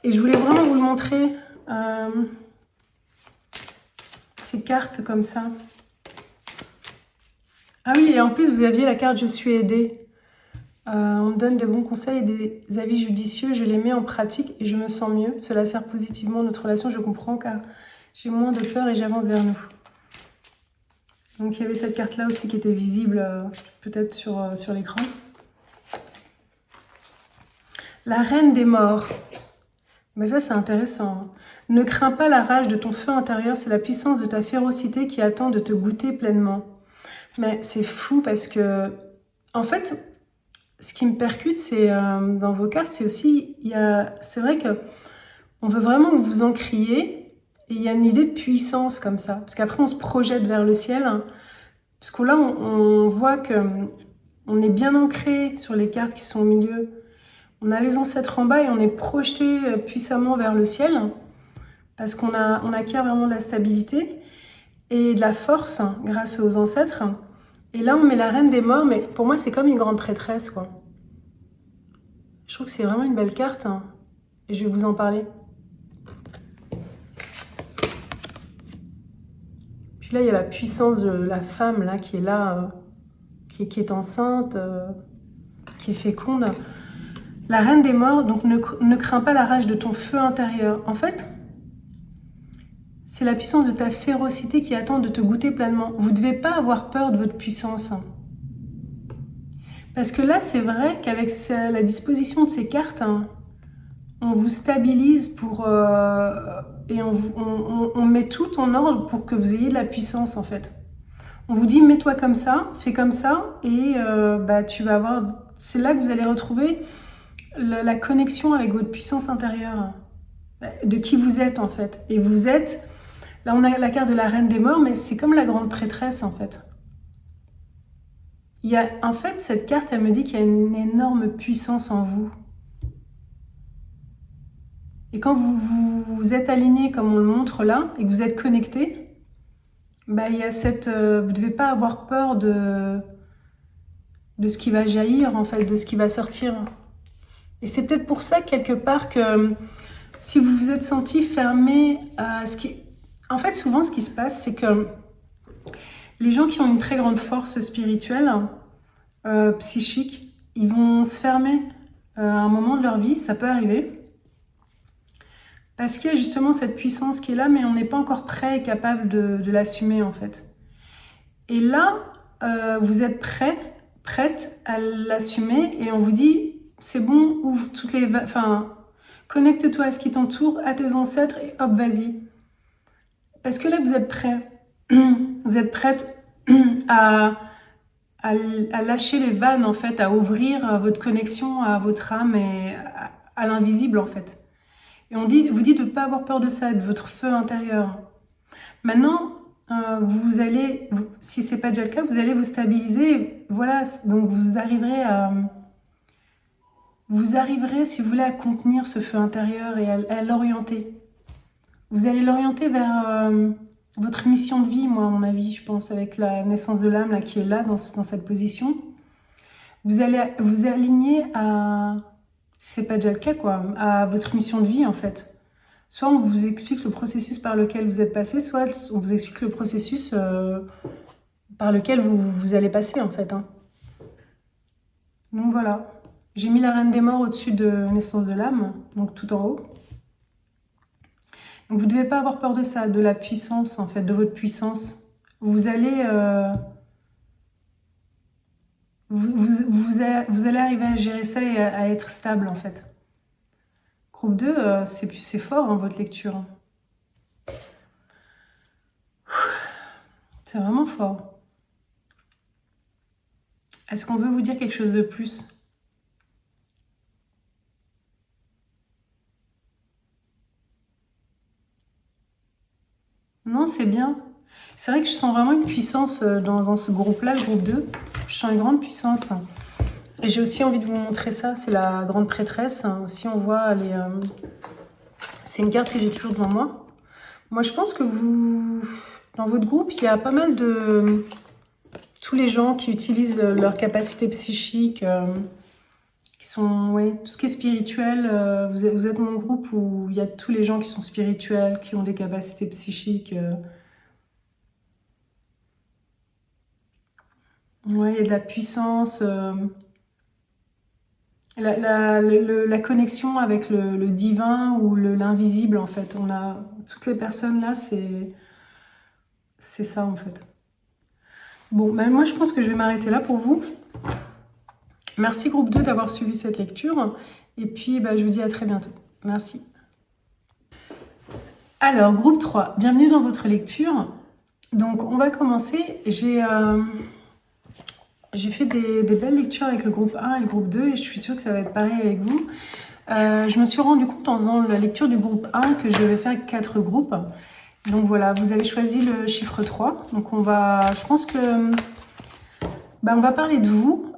Et je voulais vraiment vous le montrer, ces cartes comme ça. Ah oui, et en plus, vous aviez la carte « Je suis aidée ». On me donne de bons conseils et des avis judicieux, je les mets en pratique et je me sens mieux. Cela sert positivement à notre relation, je comprends car j'ai moins de peur et j'avance vers nous. Donc il y avait cette carte-là aussi qui était visible, peut-être sur l'écran. La reine des morts. Mais ça, c'est intéressant. Ne crains pas la rage de ton feu intérieur, c'est la puissance de ta férocité qui attend de te goûter pleinement. Mais c'est fou parce que, en fait, ce qui me percute, c'est dans vos cartes, c'est aussi, c'est vrai que on veut vraiment que vous en criez, et il y a une idée de puissance comme ça. Parce qu'après, on se projette vers le ciel, hein, parce que là, on voit que on est bien ancré sur les cartes qui sont au milieu. On a les ancêtres en bas et on est projeté puissamment vers le ciel parce on acquiert vraiment de la stabilité et de la force grâce aux ancêtres. Et là, on met la reine des morts, mais pour moi, c'est comme une grande prêtresse, quoi. Je trouve que c'est vraiment une belle carte, hein, et je vais vous en parler. Puis là, il y a la puissance de la femme là qui est là, qui est enceinte, qui est féconde. La reine des morts, donc ne crains pas la rage de ton feu intérieur. En fait, c'est la puissance de ta férocité qui attend de te goûter pleinement. Vous ne devez pas avoir peur de votre puissance. Parce que là, c'est vrai qu'avec la disposition de ces cartes, hein, on vous stabilise et on met tout en ordre pour que vous ayez de la puissance, en fait. On vous dit, mets-toi comme ça, fais comme ça, et tu vas avoir... C'est là que vous allez retrouver la connexion avec votre puissance intérieure, de qui vous êtes, en fait. Et vous êtes... Là, on a la carte de la reine des morts, mais c'est comme la grande prêtresse, en fait. En fait, cette carte, elle me dit qu'il y a une énorme puissance en vous. Et quand vous êtes aligné, comme on le montre là, et que vous êtes connecté, il y a vous ne devez pas avoir peur de ce qui va jaillir, en fait, de ce qui va sortir. Et c'est peut-être pour ça, quelque part, que si vous vous êtes senti fermé à ce qui... En fait, souvent, ce qui se passe, c'est que les gens qui ont une très grande force spirituelle, psychique, ils vont se fermer à un moment de leur vie, ça peut arriver, parce qu'il y a justement cette puissance qui est là, mais on n'est pas encore prêt et capable de l'assumer, en fait. Et là, vous êtes prête à l'assumer, et on vous dit, c'est bon, ouvre toutes les... connecte-toi à ce qui t'entoure, à tes ancêtres, et hop, vas-y. Parce que là, vous êtes prêt. Vous êtes prête à lâcher les vannes, en fait, à ouvrir votre connexion à votre âme et à l'invisible, en fait. Et vous dit de ne pas avoir peur de ça, de votre feu intérieur. Maintenant, vous allez, si ce n'est pas déjà le cas, vous allez vous stabiliser. Voilà, donc vous arriverez, si vous voulez, à contenir ce feu intérieur et à l'orienter. Vous allez l'orienter vers votre mission de vie, moi, à mon avis, je pense, avec la naissance de l'âme là, qui est là, dans cette position. Vous allez vous aligner à, si c'est pas déjà le cas, quoi, à votre mission de vie, en fait. Soit on vous explique le processus par lequel vous êtes passé, soit on vous explique le processus par lequel vous allez passer, en fait. Hein. Donc voilà. J'ai mis la reine des morts au-dessus de naissance de l'âme, donc tout en haut. Donc vous ne devez pas avoir peur de ça, de la puissance, en fait, de votre puissance. Vous allez... Vous allez arriver à gérer ça et à être stable, en fait. Groupe 2, c'est fort, hein, votre lecture. C'est vraiment fort. Est-ce qu'on veut vous dire quelque chose de plus ? Non, c'est bien. C'est vrai que je sens vraiment une puissance dans ce groupe-là, le groupe 2. Je sens une grande puissance. Et j'ai aussi envie de vous montrer ça. C'est la grande prêtresse. Aussi, on voit c'est une carte que j'ai toujours devant moi. Moi, je pense que dans votre groupe, il y a pas mal de... Tous les gens qui utilisent leur capacité psychique, qui sont... Ouais, tout ce qui est spirituel. Vous êtes mon groupe où il y a tous les gens qui sont spirituels, qui ont des capacités psychiques... Ouais, il y a de la puissance, la connexion avec le divin ou l'invisible, en fait. On a toutes les personnes là, c'est ça, en fait. Bon, moi, je pense que je vais m'arrêter là pour vous. Merci, groupe 2, d'avoir suivi cette lecture. Et puis, je vous dis à très bientôt. Merci. Alors, groupe 3, bienvenue dans votre lecture. Donc, on va commencer. J'ai fait des belles lectures avec le groupe 1 et le groupe 2 et je suis sûre que ça va être pareil avec vous. Je me suis rendu compte en faisant la lecture du groupe 1 que je devais faire 4 groupes. Donc voilà, vous avez choisi le chiffre 3. Donc je pense que Bah, on va parler de vous.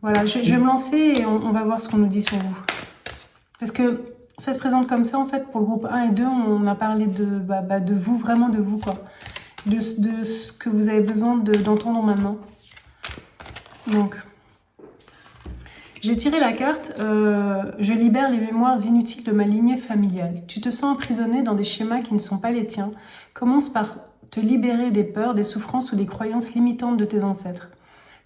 Voilà, je vais me lancer et on va voir ce qu'on nous dit sur vous. Parce que ça se présente comme ça, en fait, pour le groupe 1 et 2, on a parlé de vous, vraiment de vous, quoi. De ce que vous avez besoin d'entendre maintenant. Donc, j'ai tiré la carte, je libère les mémoires inutiles de ma lignée familiale. Tu te sens emprisonné dans des schémas qui ne sont pas les tiens. Commence par te libérer des peurs, des souffrances ou des croyances limitantes de tes ancêtres.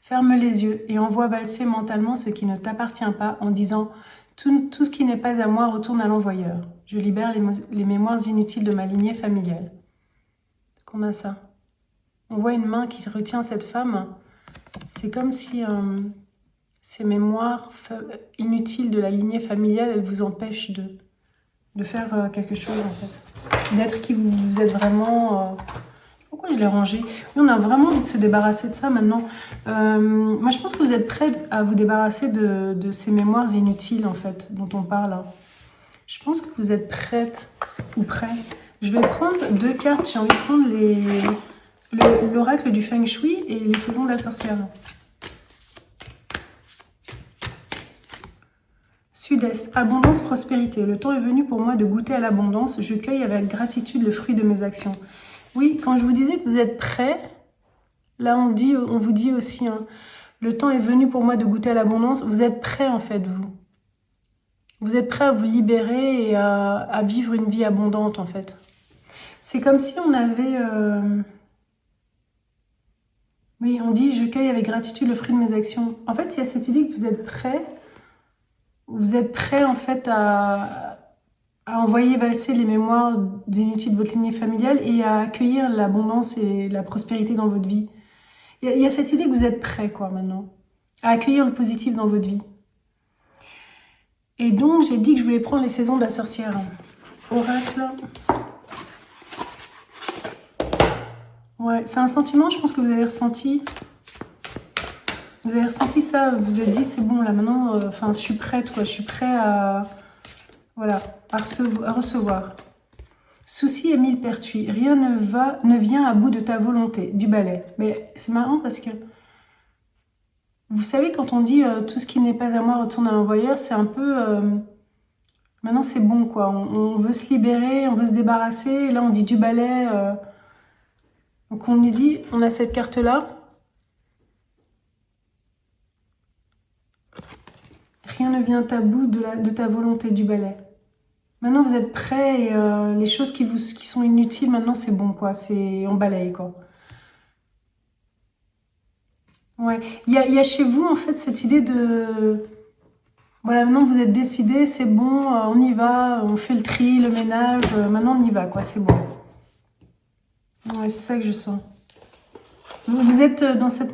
Ferme les yeux et envoie valser mentalement ce qui ne t'appartient pas en disant « Tout ce qui n'est pas à moi retourne à l'envoyeur. Je libère les mémoires inutiles de ma lignée familiale. » Qu'on a ça. On voit une main qui retient cette femme. C'est comme si ces mémoires inutiles de la lignée familiale, elles vous empêchent de faire quelque chose en fait. D'être qui vous êtes vraiment... Pourquoi je l'ai rangé? Oui, on a vraiment envie de se débarrasser de ça maintenant. Moi, je pense que vous êtes prêts à vous débarrasser de ces mémoires inutiles, en fait, dont on parle. Hein. Je pense que vous êtes prête ou prêt. Je vais prendre 2 cartes. J'ai envie de prendre l'oracle du Feng Shui et les saisons de la sorcière. Sud-Est, abondance, prospérité. Le temps est venu pour moi de goûter à l'abondance. Je cueille avec gratitude le fruit de mes actions. Oui, quand je vous disais que vous êtes prêts, là on vous dit aussi, hein, le temps est venu pour moi de goûter à l'abondance. Vous êtes prêts en fait, vous. Vous êtes prêts à vous libérer et à vivre une vie abondante en fait. C'est comme si on avait... Oui, on dit je cueille avec gratitude le fruit de mes actions. En fait, il y a cette idée que vous êtes prêts. Vous êtes prêts en fait à envoyer valser les mémoires inutiles de votre lignée familiale et à accueillir l'abondance et la prospérité dans votre vie. Il y a cette idée que vous êtes prêts, quoi, maintenant, à accueillir le positif dans votre vie. Et donc, j'ai dit que je voulais prendre les saisons de la sorcière. Oracle. Ouais, c'est un sentiment, je pense que vous avez ressenti. Vous avez ressenti ça, vous vous êtes dit, c'est bon, là, maintenant, enfin, je suis prête, quoi, je suis prêt à... Voilà, à recevoir. Souci et millepertuis. Rien ne vient à bout de ta volonté. Du balai. Mais c'est marrant parce que... Vous savez, quand on dit tout ce qui n'est pas à moi retourne à l'envoyeur, c'est un peu... maintenant, c'est bon, quoi. On veut se libérer, on veut se débarrasser. Et là, on dit du balai. Donc, on nous dit, on a cette carte-là. Rien ne vient à bout de ta volonté, du balai. Maintenant, vous êtes prêts et les choses qui sont inutiles, maintenant, c'est bon, quoi. On balaye, quoi. Ouais. Il y a chez vous, en fait, cette idée de... Voilà, maintenant, vous êtes décidé, c'est bon, on y va, on fait le tri, le ménage. Maintenant, on y va, quoi, c'est bon. Ouais, c'est ça que je sens. Vous êtes dans cette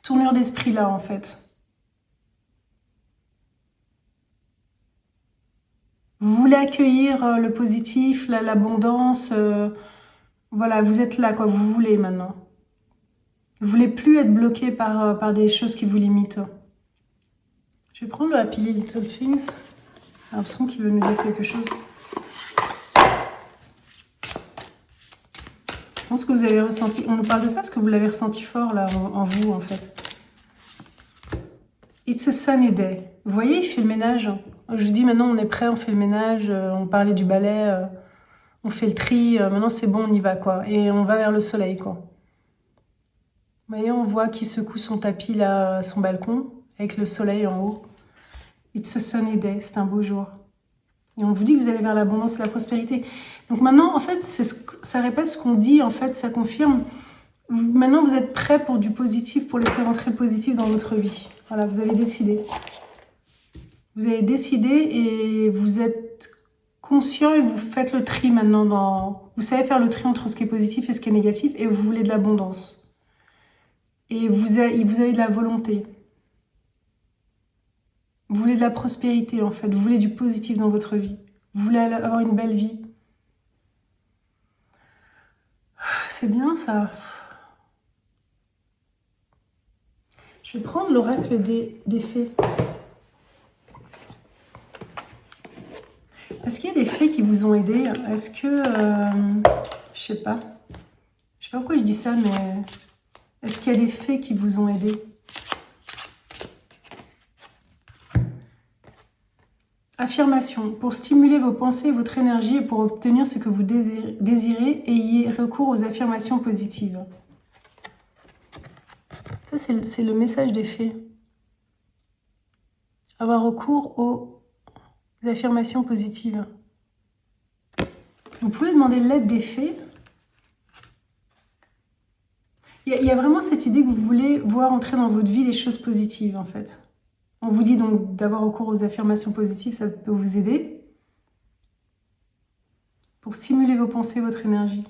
tournure d'esprit-là, en fait. Vous voulez accueillir le positif, l'abondance. Voilà, vous êtes là, quoi. Vous voulez maintenant. Vous voulez plus être bloqué par des choses qui vous limitent. Je vais prendre le Happy Little Things. J'ai l'impression qu'il veut nous dire quelque chose. Je pense que vous avez ressenti... On nous parle de ça parce que vous l'avez ressenti fort, là, en vous, en fait. It's a sunny day. Vous voyez, il fait le ménage. Je vous dis, maintenant, on est prêt, on fait le ménage. On parlait du balai. On fait le tri. Maintenant, c'est bon, on y va, quoi. Et on va vers le soleil, quoi. Vous voyez, on voit qu'il secoue son tapis, là, son balcon, avec le soleil en haut. It's a sunny day. C'est un beau jour. Et on vous dit que vous allez vers l'abondance et la prospérité. Donc maintenant, en fait, ça répète ce qu'on dit, en fait, ça confirme. Maintenant, vous êtes prêts pour du positif, pour laisser rentrer le positif dans votre vie. Voilà, vous avez décidé. Vous avez décidé et vous êtes conscient et vous faites le tri maintenant. Vous savez faire le tri entre ce qui est positif et ce qui est négatif et vous voulez de l'abondance. Et vous avez de la volonté. Vous voulez de la prospérité, en fait. Vous voulez du positif dans votre vie. Vous voulez avoir une belle vie. C'est bien, ça. Je vais prendre l'oracle des fées. Est-ce qu'il y a des fées qui vous ont aidé? Est-ce que... je sais pas. Je sais pas pourquoi je dis ça, mais... Est-ce qu'il y a des faits qui vous ont aidé? Affirmation. Pour stimuler vos pensées et votre énergie et pour obtenir ce que vous désirez, ayez recours aux affirmations positives. Ça, c'est le message des faits. Avoir recours aux affirmations positives. Vous pouvez demander l'aide des faits. Il y a vraiment cette idée que vous voulez voir entrer dans votre vie des choses positives, en fait. On vous dit donc d'avoir recours aux affirmations positives, ça peut vous aider pour stimuler vos pensées, votre énergie.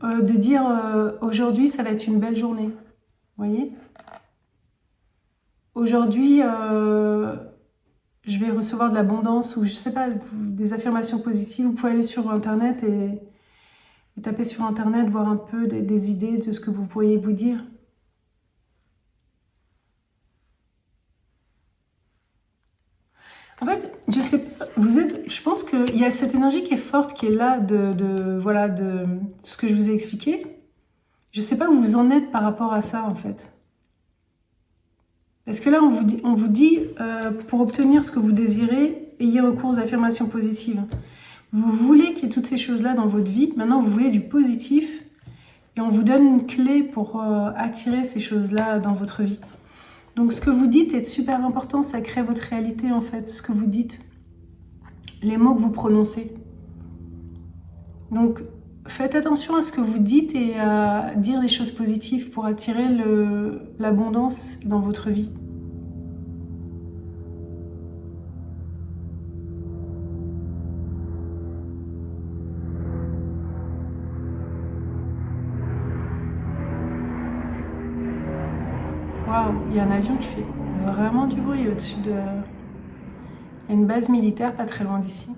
De dire aujourd'hui, ça va être une belle journée. Vous voyez? Aujourd'hui, je vais recevoir de l'abondance ou je sais pas, des affirmations positives. Vous pouvez aller sur Internet et taper sur Internet, voir un peu des idées de ce que vous pourriez vous dire. En fait, je sais pas, je pense qu'il y a cette énergie qui est forte, qui est là voilà, de ce que je vous ai expliqué. Je sais pas où vous en êtes par rapport à ça, en fait. Parce que là, on vous dit pour obtenir ce que vous désirez, ayez recours aux affirmations positives. Vous voulez qu'il y ait toutes ces choses-là dans votre vie. Maintenant, vous voulez du positif. Et on vous donne une clé pour attirer ces choses-là dans votre vie. Donc, ce que vous dites est super important. Ça crée votre réalité, en fait. Ce que vous dites. Les mots que vous prononcez. Donc, faites attention à ce que vous dites et à dire des choses positives pour attirer l'abondance dans votre vie. Waouh, il y a un avion qui fait vraiment du bruit au-dessus de... Il y a une base militaire pas très loin d'ici.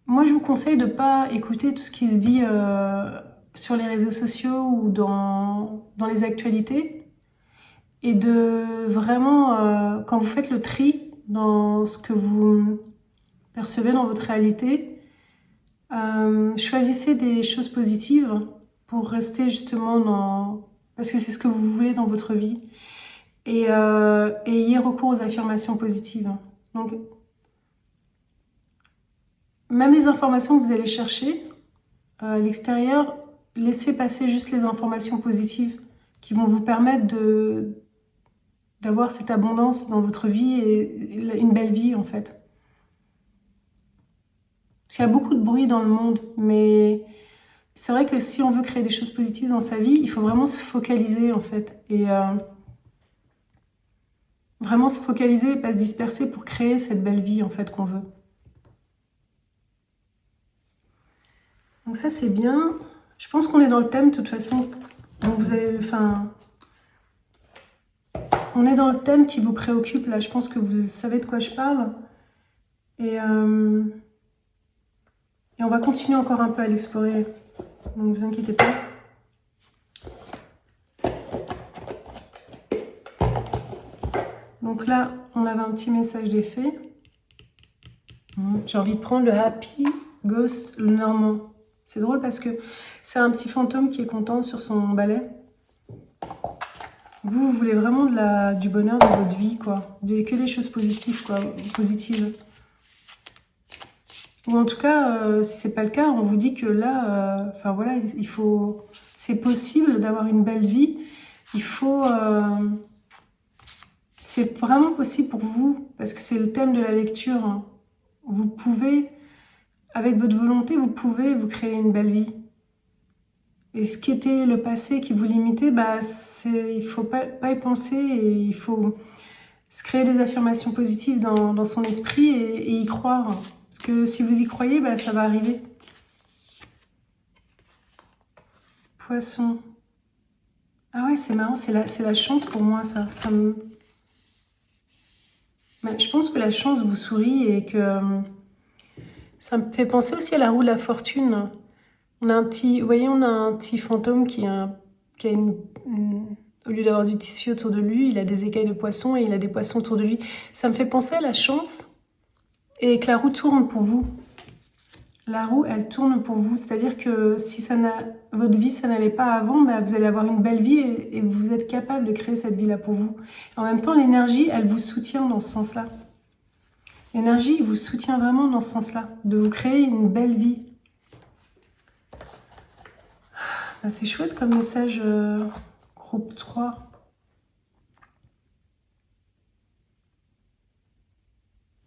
Moi, je vous conseille de ne pas écouter tout ce qui se dit sur les réseaux sociaux ou dans les actualités. Et de vraiment, quand vous faites le tri dans ce que vous percevez dans votre réalité, choisissez des choses positives pour rester justement dans... Parce que c'est ce que vous voulez dans votre vie. Et ayez recours aux affirmations positives. Donc, même les informations que vous allez chercher à l'extérieur, laissez passer juste les informations positives qui vont vous permettre d'avoir cette abondance dans votre vie et une belle vie en fait. Parce qu'il y a beaucoup de bruit dans le monde, mais c'est vrai que si on veut créer des choses positives dans sa vie, il faut vraiment se focaliser en fait. Et vraiment se focaliser et pas se disperser pour créer cette belle vie en fait qu'on veut. Donc ça c'est bien. Je pense qu'on est dans le thème de toute façon. Donc vous avez, on est dans le thème qui vous préoccupe là. Je pense que vous savez de quoi je parle. Et on va continuer encore un peu à l'explorer. Donc ne vous inquiétez pas. Donc là, on avait un petit message des fées. J'ai envie de prendre le Happy Ghost, le normand. C'est drôle parce que c'est un petit fantôme qui est content sur son balai. Vous voulez vraiment du bonheur dans votre vie, quoi. Que des choses positives, quoi. Positives. Ou en tout cas, si c'est pas le cas, on vous dit que là, voilà, il faut... C'est possible d'avoir une belle vie. Il faut... c'est vraiment possible pour vous, parce que c'est le thème de la lecture. Hein. Vous pouvez... Avec votre volonté, vous pouvez vous créer une belle vie. Et ce qui était le passé qui vous limitait, il ne faut pas y penser et il faut se créer des affirmations positives dans son esprit et y croire. Parce que si vous y croyez, ça va arriver. Poisson. Ah ouais, c'est marrant, c'est la chance pour moi, ça. Je pense que la chance vous sourit et que... Ça me fait penser aussi à la roue de la fortune. On a un petit, vous voyez, on a un petit fantôme qui a au lieu d'avoir du tissu autour de lui, il a des écailles de poisson et il a des poissons autour de lui. Ça me fait penser à la chance. et que la roue tourne pour vous. La roue, elle tourne pour vous. C'est-à-dire que si votre vie, ça n'allait pas avant, bah, vous allez avoir une belle vie et vous êtes capable de créer cette vie-là pour vous. En même temps, l'énergie, elle vous soutient dans ce sens-là. L'énergie vous soutient vraiment dans ce sens-là, de vous créer une belle vie. Bah, c'est chouette comme message groupe 3.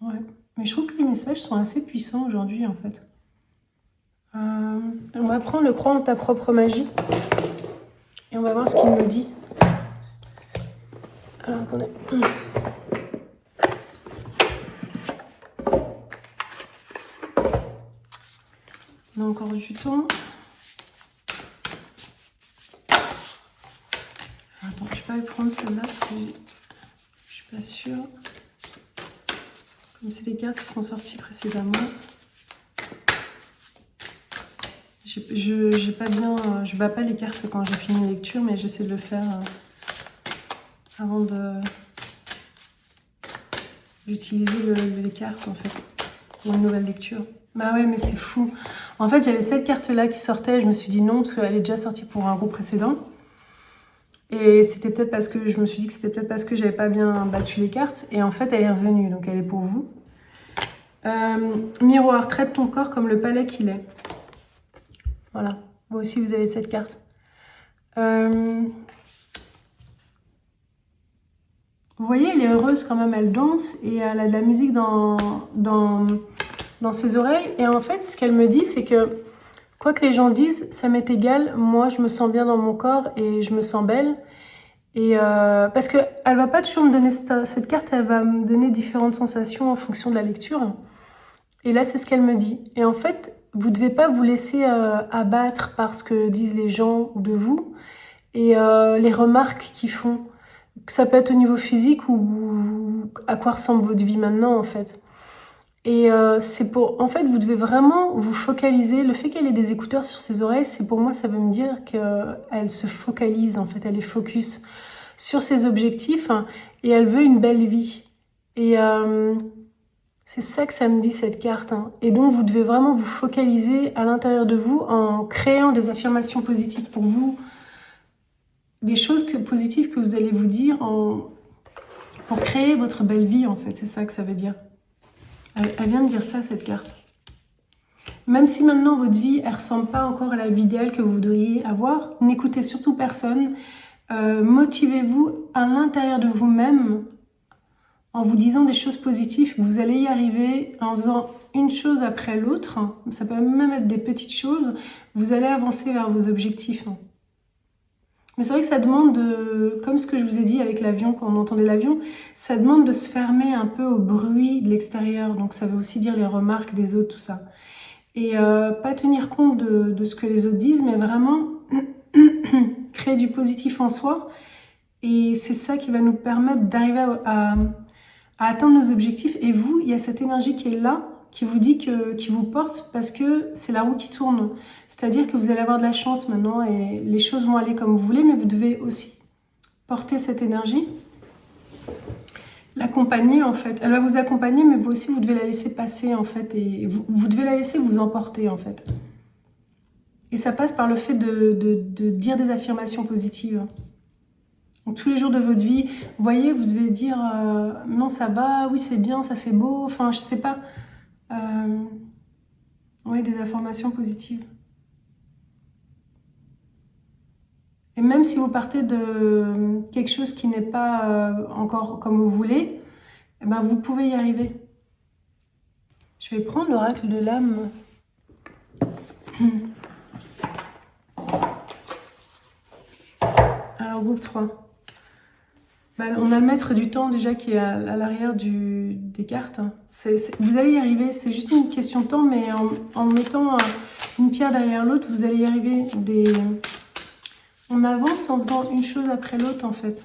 Ouais, mais je trouve que les messages sont assez puissants aujourd'hui en fait. On va prendre le croix en ta propre magie et on va voir ce qu'il me dit. Alors attendez. On a encore du temps. Attends, je vais pas prendre celle-là parce que je suis pas sûre. Comme c'est les cartes qui sont sorties précédemment. Je bats pas les cartes quand j'ai fini la lecture, mais j'essaie de le faire avant d'utiliser les cartes en fait pour une nouvelle lecture. Bah ouais, mais c'est fou. En fait, j'avais cette carte-là qui sortait, je me suis dit non parce qu'elle est déjà sortie pour un groupe précédent. Et c'était peut-être parce que je me suis dit que c'était peut-être parce que j'avais pas bien battu les cartes. Et en fait, elle est revenue, donc elle est pour vous. Miroir, traite ton corps comme le palais qu'il est. Voilà, vous aussi vous avez cette carte. Vous voyez, elle est heureuse quand même, elle danse et elle a de la musique dans ses oreilles. Et en fait, ce qu'elle me dit, c'est que quoi que les gens disent, ça m'est égal. Moi, je me sens bien dans mon corps et je me sens belle. Et parce qu'elle va pas toujours me donner cette carte, elle va me donner différentes sensations en fonction de la lecture. Et là, c'est ce qu'elle me dit. Et en fait, vous ne devez pas vous laisser abattre par ce que disent les gens de vous et les remarques qu'ils font. Ça peut être au niveau physique ou à quoi ressemble votre vie maintenant, en fait. Et c'est pour... En fait, vous devez vraiment vous focaliser. Le fait qu'elle ait des écouteurs sur ses oreilles, c'est pour moi, ça veut me dire qu'elle se focalise, en fait. Elle est focus sur ses objectifs et elle veut une belle vie. Et... c'est ça que ça me dit cette carte. Et donc vous devez vraiment vous focaliser à l'intérieur de vous en créant des affirmations positives pour vous. Des choses positives que vous allez vous dire pour créer votre belle vie en fait. C'est ça que ça veut dire. Elle vient me dire ça cette carte. Même si maintenant votre vie elle ressemble pas encore à la vie idéale que vous devriez avoir, n'écoutez surtout personne. Motivez-vous à l'intérieur de vous-même en vous disant des choses positives, vous allez y arriver en faisant une chose après l'autre. Ça peut même être des petites choses. Vous allez avancer vers vos objectifs. Mais c'est vrai que ça demande, comme ce que je vous ai dit avec l'avion, quand on entendait l'avion, ça demande de se fermer un peu au bruit de l'extérieur. Donc ça veut aussi dire les remarques des autres, tout ça. Et pas tenir compte de ce que les autres disent, mais vraiment créer du positif en soi. Et c'est ça qui va nous permettre d'arriver à atteindre nos objectifs. Et vous, il y a cette énergie qui est là, qui vous dit qui vous porte, parce que c'est la roue qui tourne. C'est-à-dire que vous allez avoir de la chance maintenant et les choses vont aller comme vous voulez, mais vous devez aussi porter cette énergie, l'accompagner en fait. Elle va vous accompagner, mais vous aussi, vous devez la laisser passer en fait, et vous devez la laisser vous emporter en fait. Et ça passe par le fait de dire des affirmations positives. Donc, tous les jours de votre vie, vous voyez, vous devez dire non, ça va, oui, c'est bien, ça c'est beau, enfin, je sais pas. Oui, des affirmations positives. Et même si vous partez de quelque chose qui n'est pas encore comme vous voulez, eh ben, vous pouvez y arriver. Je vais prendre l'oracle de l'âme. Alors, groupe 3. On a le maître du temps déjà qui est à l'arrière des cartes. Vous allez y arriver, c'est juste une question de temps, mais en mettant une pierre derrière l'autre, vous allez y arriver. On avance en faisant une chose après l'autre en fait.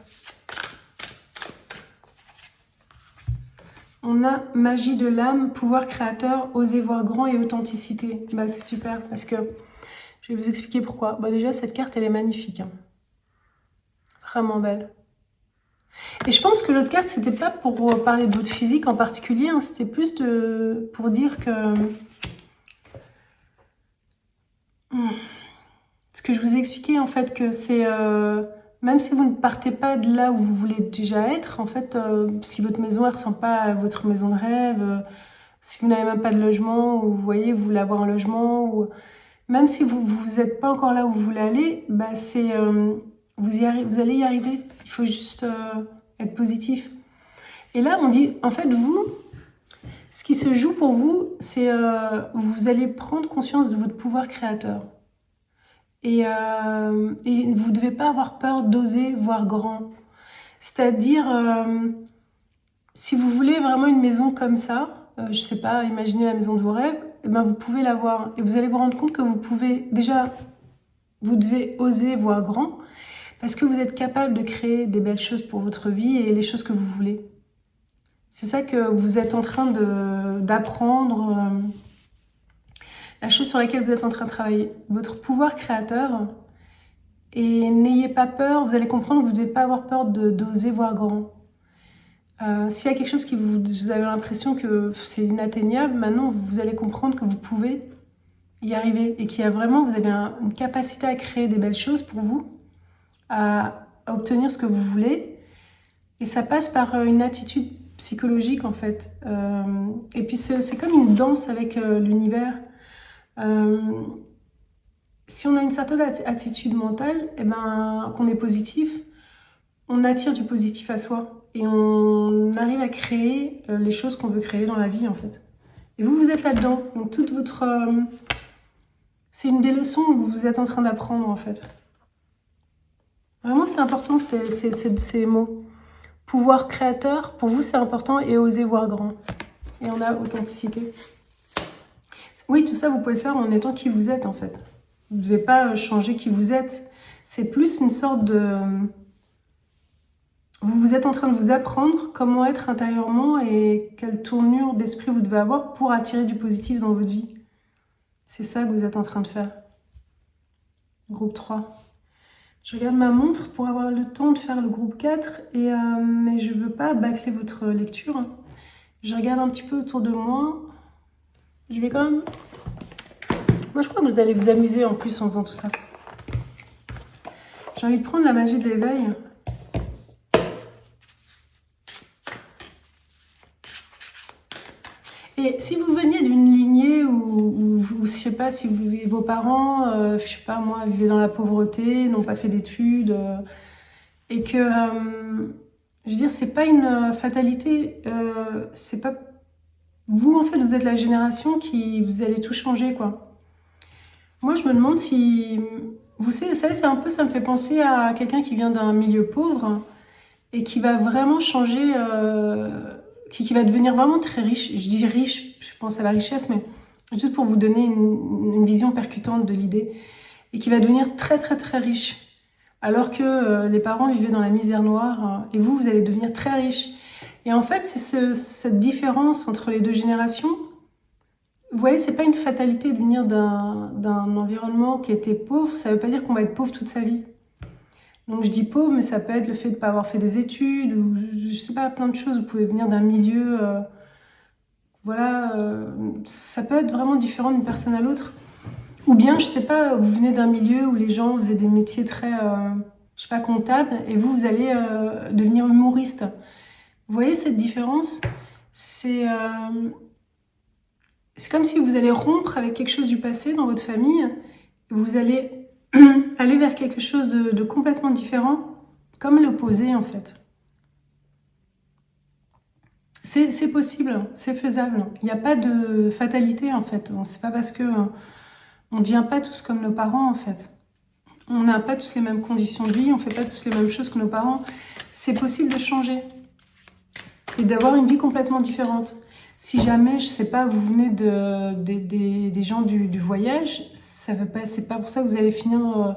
On a magie de l'âme, pouvoir créateur, oser voir grand et authenticité. C'est super parce que je vais vous expliquer pourquoi. Déjà cette carte elle est magnifique. Vraiment belle. Et je pense que l'autre carte, c'était pas pour parler de votre physique en particulier, hein, c'était plus pour dire que... Ce que je vous ai expliqué, en fait, que c'est... même si vous ne partez pas de là où vous voulez déjà être, en fait, si votre maison ne ressemble pas à votre maison de rêve, si vous n'avez même pas de logement, ou vous voyez, vous voulez avoir un logement, ou même si vous n'êtes pas encore là où vous voulez aller, bah c'est vous allez y arriver. Il faut juste être positif. Et là, on dit, en fait, vous, ce qui se joue pour vous, c'est vous allez prendre conscience de votre pouvoir créateur. Et vous ne devez pas avoir peur d'oser voir grand. C'est-à-dire, si vous voulez vraiment une maison comme ça, je sais pas, imaginez la maison de vos rêves, eh ben vous pouvez l'avoir. Et vous allez vous rendre compte que vous pouvez, déjà, vous devez oser voir grand, parce que vous êtes capable de créer des belles choses pour votre vie et les choses que vous voulez. C'est ça que vous êtes en train d'apprendre, la chose sur laquelle vous êtes en train de travailler, votre pouvoir créateur. Et n'ayez pas peur, vous allez comprendre que vous ne devez pas avoir peur d'oser voir grand. S'il y a quelque chose qui vous avez l'impression que c'est inatteignable, maintenant vous allez comprendre que vous pouvez y arriver et qu'il y a vraiment, vous avez une capacité à créer des belles choses pour vous, à obtenir ce que vous voulez. Et ça passe par une attitude psychologique en fait. Et puis c'est comme une danse avec l'univers. Si on a une certaine attitude mentale, et ben, qu'on est positif, on attire du positif à soi. Et on arrive à créer les choses qu'on veut créer dans la vie, en fait. Et vous, vous êtes là-dedans. Donc, toute votre... c'est une des leçons que vous êtes en train d'apprendre, en fait. Vraiment, c'est important, ces mots. Pouvoir créateur, pour vous, c'est important. Et oser voir grand. Et on a authenticité. Oui, tout ça, vous pouvez le faire en étant qui vous êtes, en fait. Vous ne devez pas changer qui vous êtes. C'est plus une sorte de... Vous êtes en train de vous apprendre comment être intérieurement et quelle tournure d'esprit vous devez avoir pour attirer du positif dans votre vie. C'est ça que vous êtes en train de faire. Groupe 3. Je regarde ma montre pour avoir le temps de faire le groupe 4, mais je ne veux pas bâcler votre lecture. Je regarde un petit peu autour de moi. Je vais quand même... Moi, je crois que vous allez vous amuser en plus en faisant tout ça. J'ai envie de prendre la magie de l'éveil. Et si vous veniez d'une lignée où je sais pas, si vos parents, je sais pas moi, vivaient dans la pauvreté, n'ont pas fait d'études, et que, je veux dire, c'est pas une fatalité, c'est pas... Vous, en fait, vous êtes la génération qui, vous allez tout changer, quoi. Moi, je me demande si... Vous savez, c'est un peu, ça me fait penser à quelqu'un qui vient d'un milieu pauvre et qui va vraiment changer... qui va devenir vraiment très riche. Je dis riche, je pense à la richesse, mais juste pour vous donner une vision percutante de l'idée. Et qui va devenir très très très riche. Alors que les parents vivaient dans la misère noire, et vous allez devenir très riche. Et en fait, c'est cette différence entre les deux générations. Vous voyez, c'est pas une fatalité de venir d'un environnement qui était pauvre. Ça veut pas dire qu'on va être pauvre toute sa vie. Donc je dis pauvre, mais ça peut être le fait de ne pas avoir fait des études, ou je sais pas, plein de choses. Vous pouvez venir d'un milieu, voilà, ça peut être vraiment différent d'une personne à l'autre. Ou bien, je sais pas, vous venez d'un milieu où les gens faisaient des métiers très, je sais pas, comptables, et vous allez devenir humoriste. Vous voyez cette différence? C'est comme si vous allez rompre avec quelque chose du passé dans votre famille, et vous allez aller vers quelque chose de complètement différent, comme l'opposé en fait. C'est possible, c'est faisable. Il n'y a pas de fatalité en fait. C'est pas parce que on ne devient pas tous comme nos parents en fait. On n'a pas tous les mêmes conditions de vie, on ne fait pas tous les mêmes choses que nos parents. C'est possible de changer et d'avoir une vie complètement différente. Si jamais, je sais pas, vous venez des gens du voyage, c'est pas pour ça que vous allez finir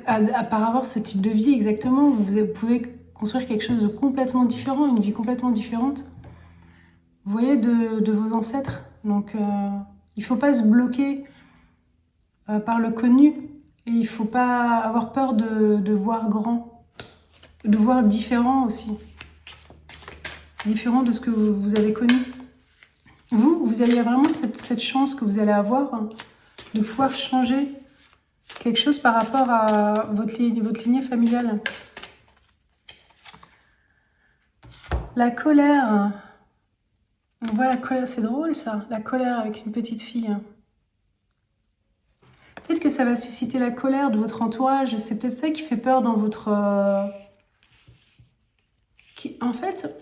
par avoir ce type de vie exactement. Vous pouvez construire quelque chose de complètement différent, une vie complètement différente. Vous voyez, de vos ancêtres. Donc, il faut pas se bloquer par le connu et il faut pas avoir peur de voir grand. de voir différent aussi. Différent de ce que vous avez connu. Vous avez vraiment cette chance que vous allez avoir hein, de pouvoir changer quelque chose par rapport à votre lignée familiale. La colère. On voit la colère, c'est drôle ça. La colère avec une petite fille. Peut-être que ça va susciter la colère de votre entourage. C'est peut-être ça qui fait peur dans votre... En fait,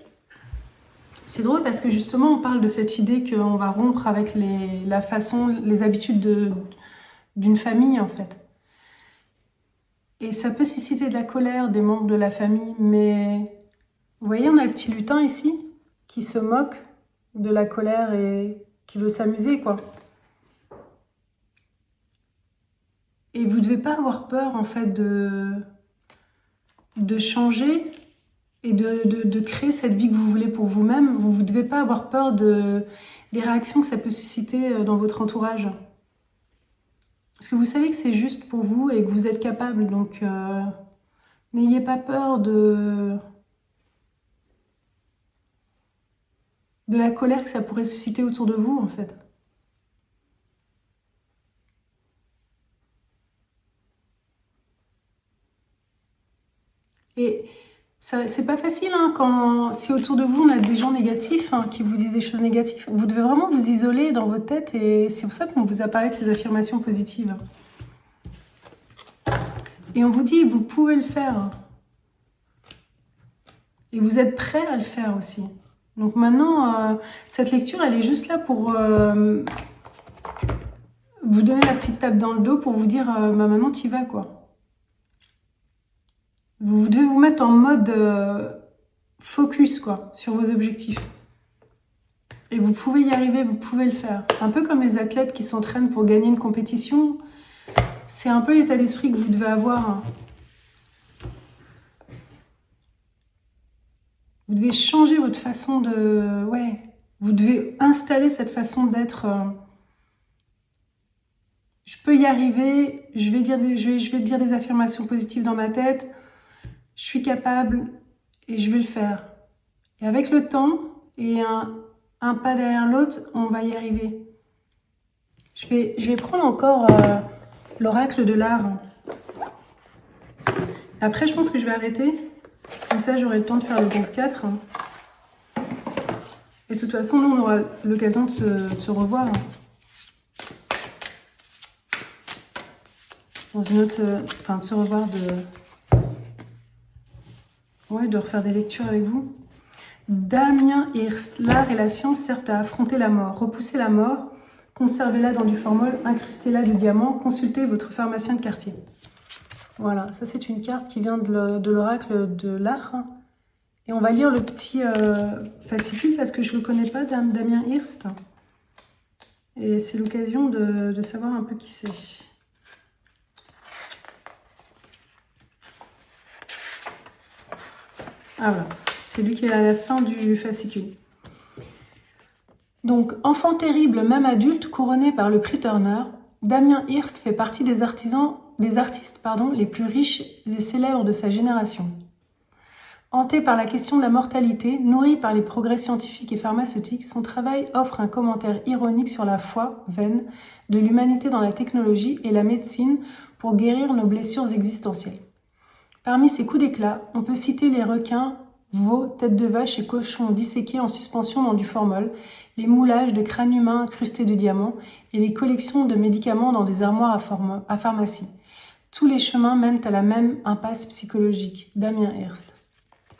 c'est drôle parce que justement, on parle de cette idée qu'on va rompre avec les habitudes d'une famille, en fait. Et ça peut susciter de la colère des membres de la famille, mais... Vous voyez, on a le petit lutin ici, qui se moque de la colère et qui veut s'amuser, quoi. Et vous ne devez pas avoir peur, en fait, de changer et de créer cette vie que vous voulez pour vous-même. Vous ne devez pas avoir peur des réactions que ça peut susciter dans votre entourage. Parce que vous savez que c'est juste pour vous et que vous êtes capable. Donc, n'ayez pas peur de la colère que ça pourrait susciter autour de vous, en fait. Et c'est pas facile, hein, si autour de vous on a des gens négatifs hein, qui vous disent des choses négatives. Vous devez vraiment vous isoler dans votre tête et c'est pour ça qu'on vous a parlé de ces affirmations positives. Et on vous dit, vous pouvez le faire. Et vous êtes prêt à le faire aussi. Donc maintenant, cette lecture, elle est juste là pour vous donner la petite tape dans le dos pour vous dire, bah, maintenant t'y vas, quoi. Vous devez vous mettre en mode focus, quoi, sur vos objectifs. Et vous pouvez y arriver, vous pouvez le faire. Un peu comme les athlètes qui s'entraînent pour gagner une compétition. C'est un peu l'état d'esprit que vous devez avoir. Vous devez changer votre façon de... Ouais, vous devez installer cette façon d'être... je peux y arriver, je vais dire des affirmations positives dans ma tête, je suis capable et je vais le faire. Et avec le temps et un pas derrière l'autre, on va y arriver. Je vais prendre encore l'oracle de l'art. Après, je pense que je vais arrêter. Comme ça, j'aurai le temps de faire le groupe 4. Et de toute façon, nous, on aura l'occasion de se revoir. Dans une autre... Enfin, de se revoir, de refaire des lectures avec vous. Damien Hirst. L'art et la science servent à affronter la mort. Repoussez la mort. Conservez-la dans du formol. Incrustez-la de diamants. Consultez votre pharmacien de quartier. Voilà, ça c'est une carte qui vient de l'oracle de l'art. Et on va lire le petit fascicule parce que je ne le connais pas, Damien Hirst. Et c'est l'occasion de savoir un peu qui c'est. Ah voilà, c'est lui qui est à la fin du fascicule. Donc, enfant terrible, même adulte, couronné par le prix Turner, Damien Hirst fait partie des artistes les plus riches et célèbres de sa génération. Hanté par la question de la mortalité, nourri par les progrès scientifiques et pharmaceutiques, son travail offre un commentaire ironique sur la foi, vaine, de l'humanité dans la technologie et la médecine pour guérir nos blessures existentielles. Parmi ces coups d'éclat, on peut citer les requins, veaux, têtes de vache et cochons disséqués en suspension dans du formol, les moulages de crânes humains incrustés de diamants et les collections de médicaments dans des armoires à pharmacie. Tous les chemins mènent à la même impasse psychologique. Damien Hirst.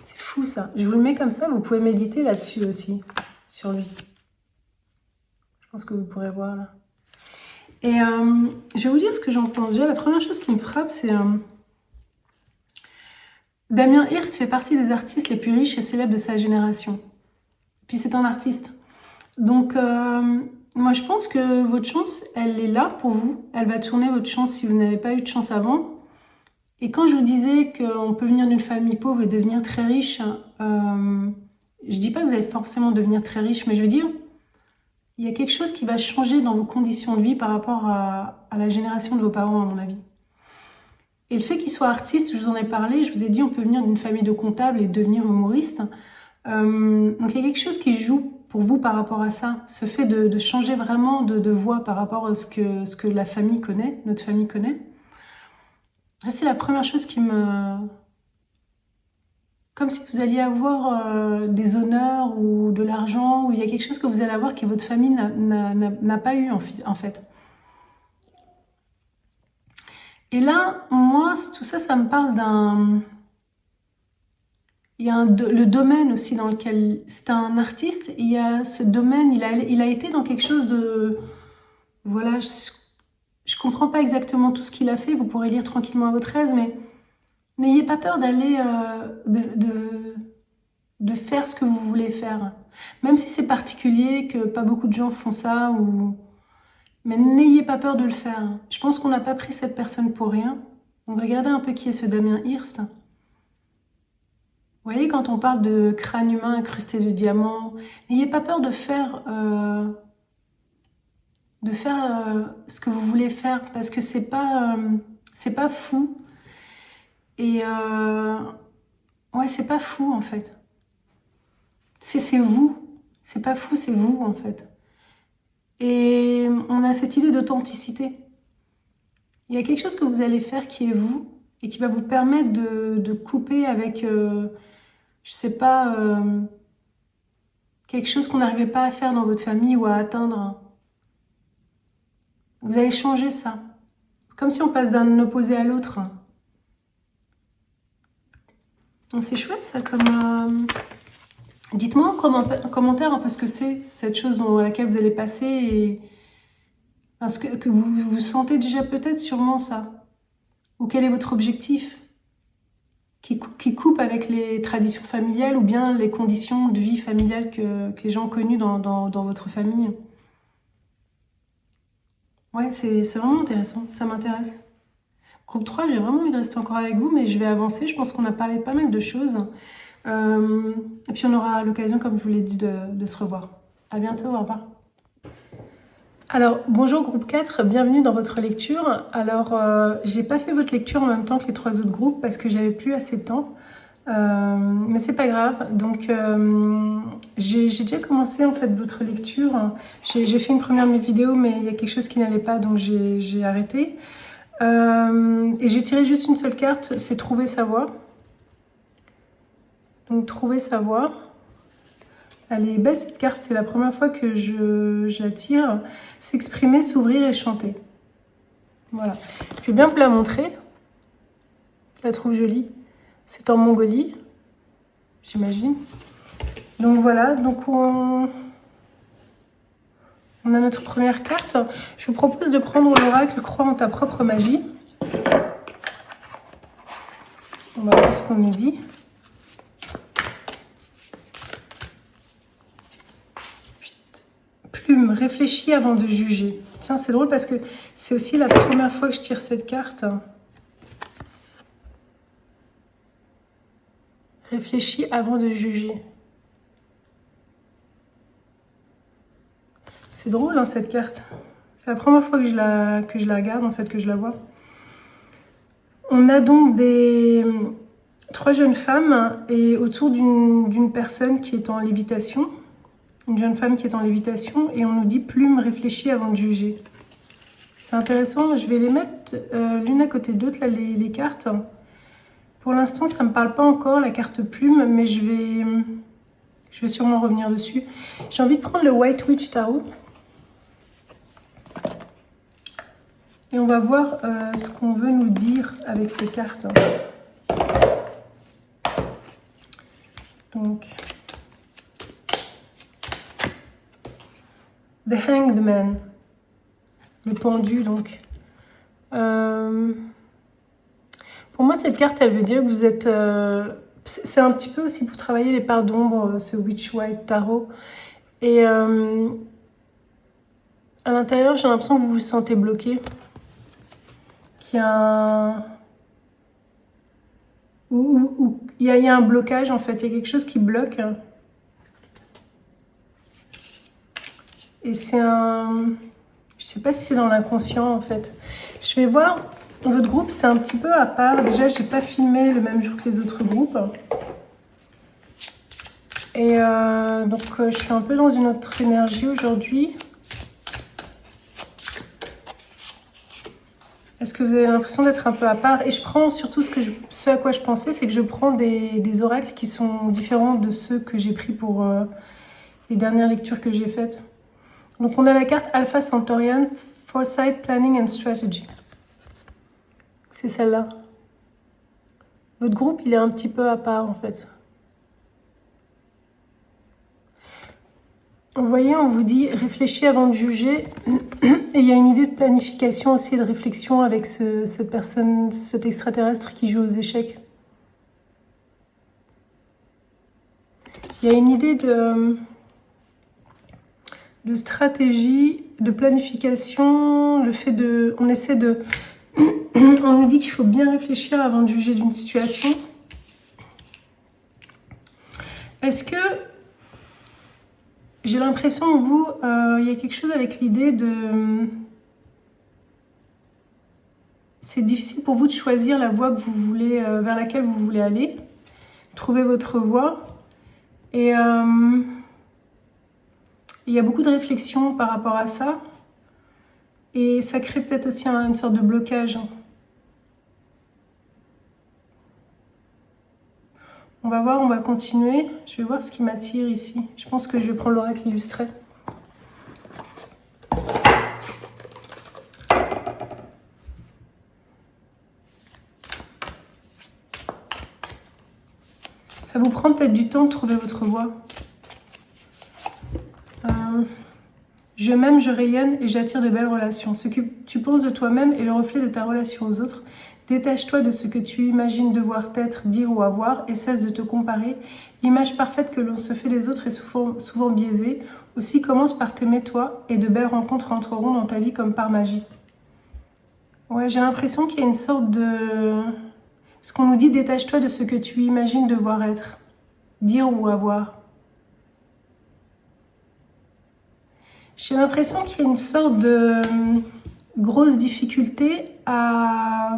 C'est fou ça. Je vous le mets comme ça, vous pouvez méditer là-dessus aussi, sur lui. Je pense que vous pourrez voir là. Et je vais vous dire ce que j'en pense. Déjà, la première chose qui me frappe, c'est... Damien Hirst fait partie des artistes les plus riches et célèbres de sa génération. Puis c'est un artiste. Donc, moi je pense que votre chance, elle est là pour vous. Elle va tourner votre chance si vous n'avez pas eu de chance avant. Et quand je vous disais qu'on peut venir d'une famille pauvre et devenir très riche, je dis pas que vous allez forcément devenir très riche, mais je veux dire, il y a quelque chose qui va changer dans vos conditions de vie par rapport à la génération de vos parents, à mon avis. Et le fait qu'il soit artiste, je vous en ai parlé, je vous ai dit on peut venir d'une famille de comptables et devenir humoriste. Donc il y a quelque chose qui joue pour vous par rapport à ça, ce fait de changer vraiment de voix par rapport à ce que la famille connaît, notre famille connaît. C'est la première chose qui me... Comme si vous alliez avoir des honneurs ou de l'argent, ou il y a quelque chose que vous allez avoir que votre famille n'a pas eu en fait. Et là, moi, tout ça, ça me parle d'un... Il y a le domaine aussi dans lequel... C'est un artiste, il y a ce domaine, il a été dans quelque chose de... Voilà, je comprends pas exactement tout ce qu'il a fait, vous pourrez lire tranquillement à votre aise, mais n'ayez pas peur d'aller... de faire ce que vous voulez faire. Même si c'est particulier, que pas beaucoup de gens font ça, ou... Mais n'ayez pas peur de le faire. Je pense qu'on n'a pas pris cette personne pour rien. Donc regardez un peu qui est ce Damien Hirst. Vous voyez, quand on parle de crâne humain incrusté de diamants, n'ayez pas peur de faire ce que vous voulez faire, parce que c'est pas fou. Et ouais, c'est pas fou en fait. C'est vous. C'est pas fou, c'est vous en fait. Et on a cette idée d'authenticité. Il y a quelque chose que vous allez faire qui est vous et qui va vous permettre de couper avec, je sais pas, quelque chose qu'on n'arrivait pas à faire dans votre famille ou à atteindre. Vous allez changer ça. Comme si on passe d'un opposé à l'autre. Donc c'est chouette ça comme... Dites-moi en commentaire un peu ce que c'est, cette chose à laquelle vous allez passer et parce que vous sentez déjà peut-être sûrement ça. Ou quel est votre objectif qui coupe avec les traditions familiales ou bien les conditions de vie familiale que les gens ont connues dans votre famille. Ouais, c'est vraiment intéressant, ça m'intéresse. Groupe 3, j'ai vraiment envie de rester encore avec vous, mais je vais avancer. Je pense qu'on a parlé pas mal de choses. Et puis on aura l'occasion, comme je vous l'ai dit, de se revoir. À bientôt, au revoir. Alors, bonjour groupe 4, bienvenue dans votre lecture. Alors, j'ai pas fait votre lecture en même temps que les 3 autres groupes parce que j'avais plus assez de temps. Mais c'est pas grave. Donc, j'ai déjà commencé en fait votre lecture. J'ai fait une première vidéo, mais il y a quelque chose qui n'allait pas, donc j'ai arrêté. Et j'ai tiré juste une seule carte, c'est trouver sa voie. Donc trouver sa voie. Elle est belle cette carte, c'est la première fois que je la tire. S'exprimer, s'ouvrir et chanter. Voilà. Je vais bien vous la montrer. Je la trouve jolie. C'est en Mongolie, j'imagine. Donc voilà, donc on a notre première carte. Je vous propose de prendre l'oracle Crois en ta propre magie. On va voir ce qu'on nous dit. Plume, réfléchis avant de juger. Tiens, c'est drôle parce que c'est aussi la première fois que je tire cette carte. Réfléchis avant de juger. C'est drôle, hein, cette carte. C'est la première fois que je la regarde, en fait, que je la vois. On a donc 3 jeunes femmes et autour d'une personne qui est en lévitation. Une jeune femme qui est en lévitation et on nous dit plume, réfléchis avant de juger. C'est intéressant, je vais les mettre l'une à côté de l'autre, là, les cartes. Pour l'instant, ça ne me parle pas encore, la carte plume, mais je vais sûrement revenir dessus. J'ai envie de prendre le White Witch Tarot. Et on va voir ce qu'on veut nous dire avec ces cartes. Donc... The Hanged Man, le pendu donc. Pour moi, cette carte, elle veut dire que vous êtes... c'est un petit peu aussi pour travailler les parts d'ombre, ce Witch White Tarot. Et à l'intérieur, j'ai l'impression que vous vous sentez bloqué. Qu'il y a il y a un blocage en fait, il y a quelque chose qui bloque. Et c'est un... Je sais pas si c'est dans l'inconscient en fait. Je vais voir Votre groupe, c'est un petit peu à part. Déjà, j'ai pas filmé le même jour que les autres groupes. Et donc, je suis un peu dans une autre énergie aujourd'hui. Est-ce que vous avez l'impression d'être un peu à part? Et je prends surtout ce à quoi je pensais, c'est que je prends des oracles qui sont différents de ceux que j'ai pris pour les dernières lectures que j'ai faites. Donc on a la carte Alpha Centaurian, Foresight, Planning and Strategy. C'est celle-là. Votre groupe, il est un petit peu à part en fait. Vous voyez, on vous dit réfléchis avant de juger. Et il y a une idée de planification aussi, de réflexion avec cette personne, cet extraterrestre qui joue aux échecs. Il y a une idée de stratégie, de planification, le fait de... On essaie de... On nous dit qu'il faut bien réfléchir avant de juger d'une situation. Est-ce que... J'ai l'impression que vous, il y a quelque chose avec l'idée de... C'est difficile pour vous de choisir la voie que vous voulez, vers laquelle vous voulez aller. Trouver votre voie. Et il y a beaucoup de réflexion par rapport à ça. Et ça crée peut-être aussi une sorte de blocage. On va voir, on va continuer. Je vais voir ce qui m'attire ici. Je pense que je vais prendre l'oracle illustré. Ça vous prend peut-être du temps de trouver votre voie. Je m'aime, je rayonne et j'attire de belles relations. Ce que tu penses de toi-même est le reflet de ta relation aux autres. Détache-toi de ce que tu imagines devoir être, dire ou avoir et cesse de te comparer. L'image parfaite que l'on se fait des autres est souvent biaisée. Aussi, commence par t'aimer toi et de belles rencontres entreront dans ta vie comme par magie. Ouais, j'ai l'impression qu'il y a une sorte de... Parce qu'on nous dit détache-toi de ce que tu imagines devoir être, dire ou avoir. J'ai l'impression qu'il y a une sorte de grosse difficulté à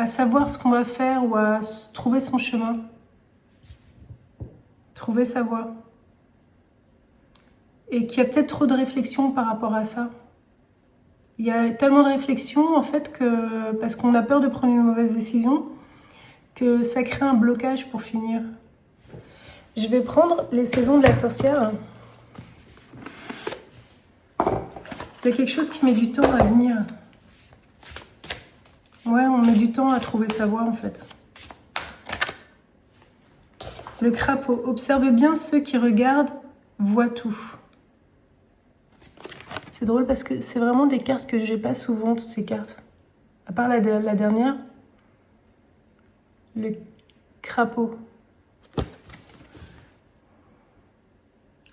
savoir ce qu'on va faire ou à trouver son chemin. Trouver sa voie. Et qu'il y a peut-être trop de réflexion par rapport à ça. Il y a tellement de réflexion en fait que, parce qu'on a peur de prendre une mauvaise décision, que ça crée un blocage pour finir. Je vais prendre les saisons de la sorcière. Il y a quelque chose qui met du temps à venir. Ouais, on met du temps à trouver sa voie en fait. Le crapaud. Observe bien ceux qui regardent, voient tout. C'est drôle parce que c'est vraiment des cartes que j'ai pas souvent, toutes ces cartes. À part la dernière. Le crapaud.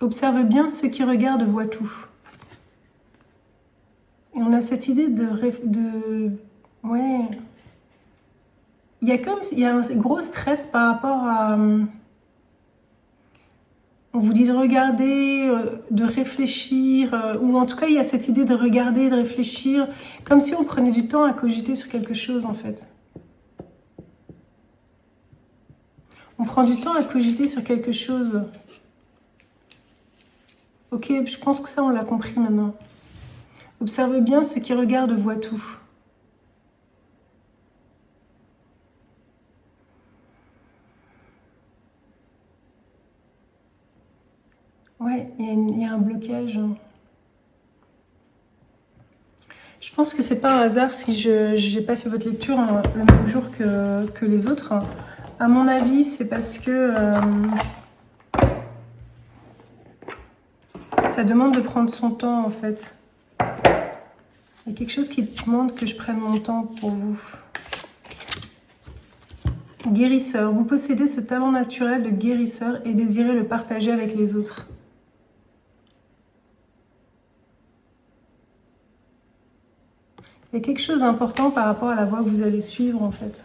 Observe bien ceux qui regardent, voient tout. Et on a cette idée ouais. Il y a un gros stress par rapport à... On vous dit de regarder, de réfléchir, ou en tout cas il y a cette idée de regarder, de réfléchir, comme si on prenait du temps à cogiter sur quelque chose en fait. On prend du temps à cogiter sur quelque chose. Ok, je pense que ça on l'a compris maintenant. Observe bien, ceux qui regardent voient tout. Ouais, il y a un blocage. Je pense que c'est pas un hasard si je n'ai pas fait votre lecture le même jour que les autres. À mon avis, c'est parce que ça demande de prendre son temps en fait. Il y a quelque chose qui demande que je prenne mon temps pour vous. Guérisseur. Vous possédez ce talent naturel de guérisseur et désirez le partager avec les autres. Il y a quelque chose d'important par rapport à la voie que vous allez suivre en fait.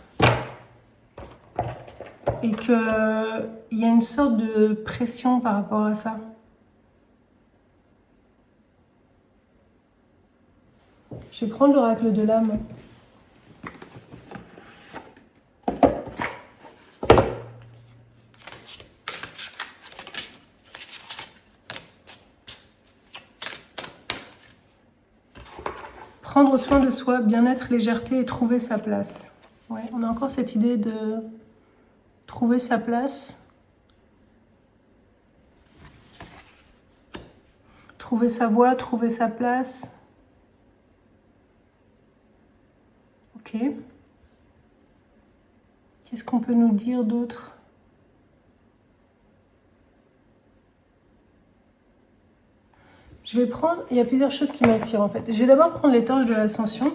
Et qu'il y a une sorte de pression par rapport à ça. Je vais prendre l'oracle de l'âme. Prendre soin de soi, bien-être, légèreté et trouver sa place. Ouais, on a encore cette idée de trouver sa place. Trouver sa voie, trouver sa place. Ok. Qu'est-ce qu'on peut nous dire d'autre? Je vais prendre... Il y a plusieurs choses qui m'attirent en fait. Je vais d'abord prendre les torches de l'ascension.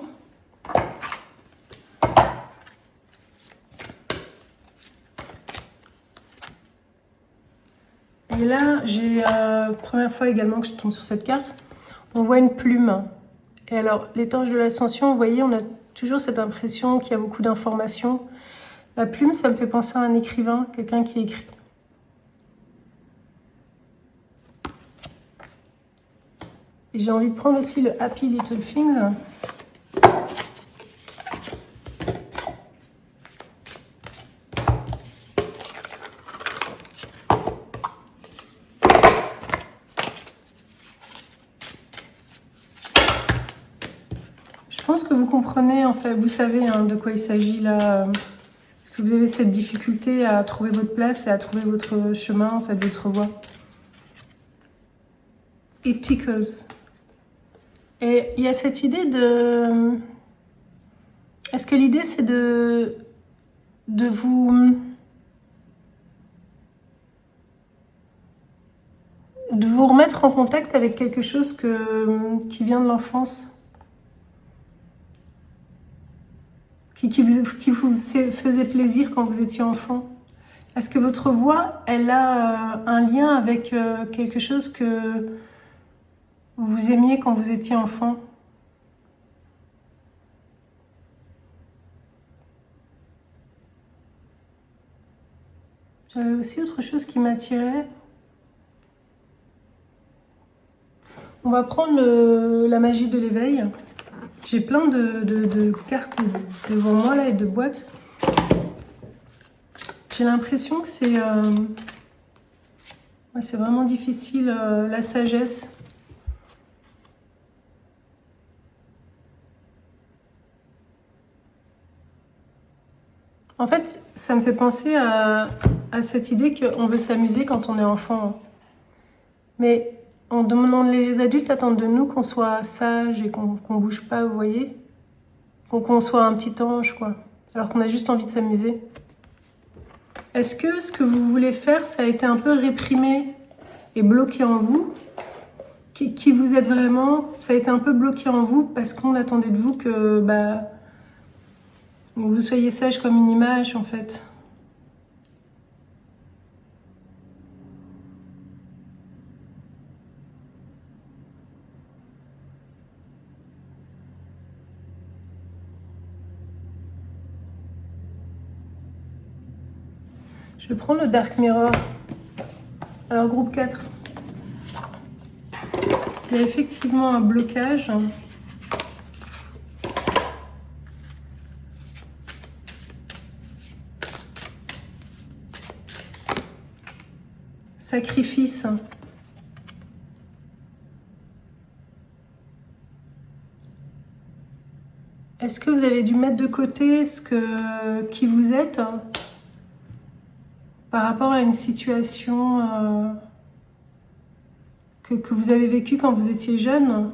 Et là, j'ai... première fois également que je tombe sur cette carte. On voit une plume. Et alors, les torches de l'ascension, vous voyez, on a toujours cette impression qu'il y a beaucoup d'informations. La plume, ça me fait penser à un écrivain, quelqu'un qui écrit. Et j'ai envie de prendre aussi le Happy Little Things. Je pense que vous comprenez, en fait, vous savez hein, de quoi il s'agit là. Parce que vous avez cette difficulté à trouver votre place et à trouver votre chemin, en fait, votre voie. It tickles. Et il y a cette idée de... Est-ce que l'idée c'est de vous... de vous remettre en contact avec quelque chose qui vient de l'enfance, qui vous faisait plaisir quand vous étiez enfant? Est-ce que votre voix, elle a un lien avec quelque chose que vous aimiez quand vous étiez enfant? J'avais aussi autre chose qui m'attirait. On va prendre la magie de l'éveil. J'ai plein de cartes devant moi là et de boîtes. J'ai l'impression que c'est vraiment difficile, la sagesse. En fait, ça me fait penser à cette idée qu'on veut s'amuser quand on est enfant. Mais on demande, les adultes attendent de nous qu'on soit sage et qu'on bouge pas, vous voyez? Qu'on soit un petit ange, quoi. Alors qu'on a juste envie de s'amuser. Est-ce que ce que vous voulez faire, ça a été un peu réprimé et bloqué en vous? Qui vous êtes vraiment? Ça a été un peu bloqué en vous parce qu'on attendait de vous que vous soyez sage comme une image, en fait. Je vais prendre le Dark Mirror. Alors, groupe 4. Il y a effectivement un blocage. Sacrifice. Est-ce que vous avez dû mettre de côté qui vous êtes par rapport à une situation que vous avez vécue quand vous étiez jeune?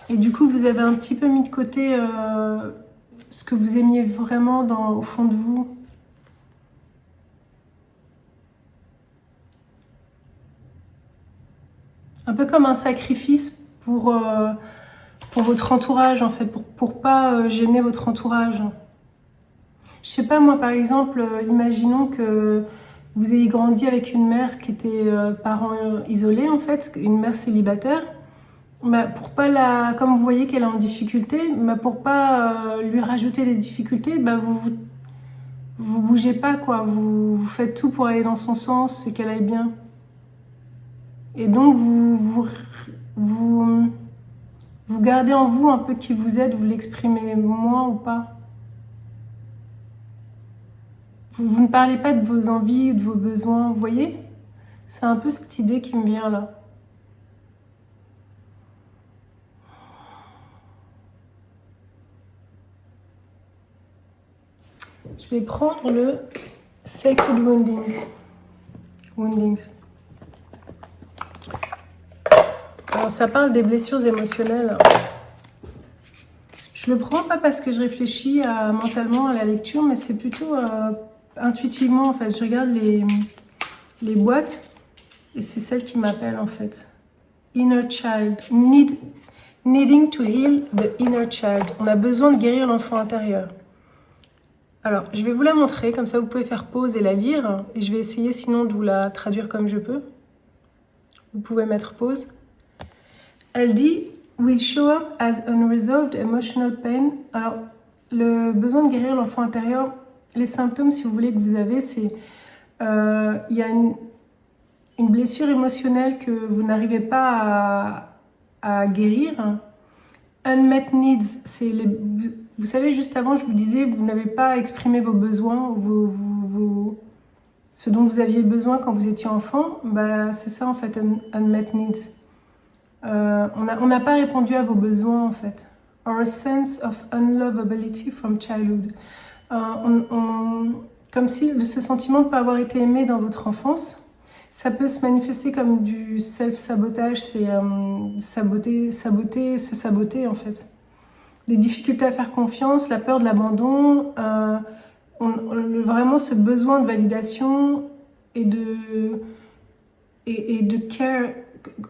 Et du coup, vous avez un petit peu mis de côté ce que vous aimiez vraiment au fond de vous. Un peu comme un sacrifice pour votre entourage, en fait, pour pas gêner votre entourage. Je sais pas, moi, par exemple, imaginons que vous ayez grandi avec une mère qui était parent isolé, en fait, une mère célibataire. Pour pas comme vous voyez qu'elle est en difficulté, pour pas lui rajouter des difficultés, vous bougez pas, quoi. Vous faites tout pour aller dans son sens et qu'elle aille bien. Et donc, vous gardez en vous un peu qui vous êtes, vous l'exprimez moins ou pas. Vous ne parlez pas de vos envies ou de vos besoins, vous voyez? C'est un peu cette idée qui me vient là. Je vais prendre le Sacred Woundings. Alors ça parle des blessures émotionnelles. Je le prends pas parce que je réfléchis mentalement à la lecture, mais c'est plutôt intuitivement en fait. Je regarde les boîtes et c'est celle qui m'appelle en fait. Inner Child. Needing to heal the inner child. On a besoin de guérir l'enfant intérieur. Alors, je vais vous la montrer, comme ça vous pouvez faire pause et la lire. Et je vais essayer sinon de vous la traduire comme je peux. Vous pouvez mettre pause. Elle dit « will show up as unresolved emotional pain ». Alors, le besoin de guérir l'enfant intérieur, les symptômes, si vous voulez, que vous avez, c'est il y a une blessure émotionnelle que vous n'arrivez pas à guérir. Unmet needs, c'est vous savez, juste avant, je vous disais, vous n'avez pas exprimé vos besoins, ce dont vous aviez besoin quand vous étiez enfant. Bah, c'est ça, en fait, unmet needs. On n'a pas répondu à vos besoins, en fait. Or a sense of unlovability from childhood. Comme si ce sentiment de ne pas avoir été aimé dans votre enfance, ça peut se manifester comme du self-sabotage, c'est se saboter en fait. Des difficultés à faire confiance, la peur de l'abandon, vraiment ce besoin de validation et de care,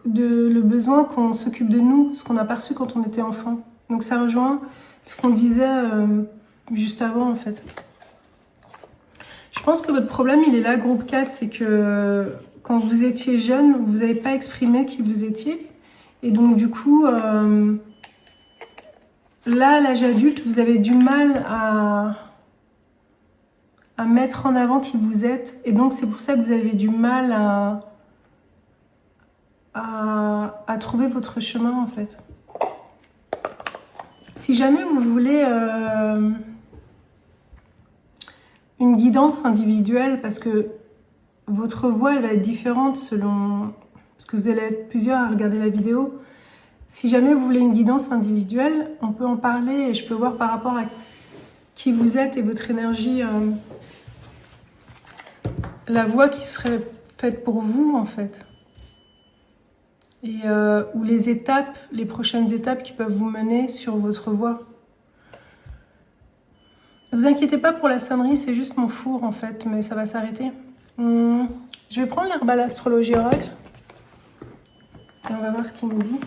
le besoin qu'on s'occupe de nous, ce qu'on a perçu quand on était enfant. Donc ça rejoint ce qu'on disait juste avant en fait. Je pense que votre problème il est là, groupe 4, c'est que quand vous étiez jeune, vous n'avez pas exprimé qui vous étiez. Et donc du coup, là, à l'âge adulte, vous avez du mal à mettre en avant qui vous êtes. Et donc c'est pour ça que vous avez du mal à trouver votre chemin en fait. Si jamais vous voulez une guidance individuelle, parce que votre voix elle va être différente selon... Parce que vous allez être plusieurs à regarder la vidéo. Si jamais vous voulez une guidance individuelle, on peut en parler et je peux voir par rapport à qui vous êtes et votre énergie, la voie qui serait faite pour vous en fait. Et ou les étapes, les prochaines étapes qui peuvent vous mener sur votre voie. Ne vous inquiétez pas pour la sonnerie, c'est juste mon four en fait, mais ça va s'arrêter. Je vais prendre l'herbal astrologie oracle et on va voir ce qu'il nous dit.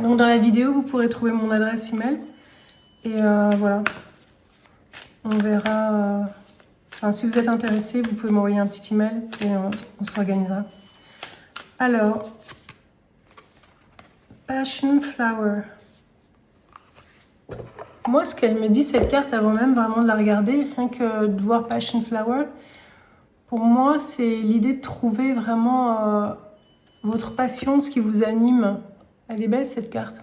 Donc dans la vidéo, vous pourrez trouver mon adresse email et voilà. On verra. Enfin, si vous êtes intéressé, vous pouvez m'envoyer un petit email et on s'organisera. Alors, Passion Flower. Moi, ce qu'elle me dit, cette carte, avant même vraiment de la regarder, rien que de voir Passion Flower, pour moi, c'est l'idée de trouver vraiment votre passion, ce qui vous anime. Elle est belle, cette carte.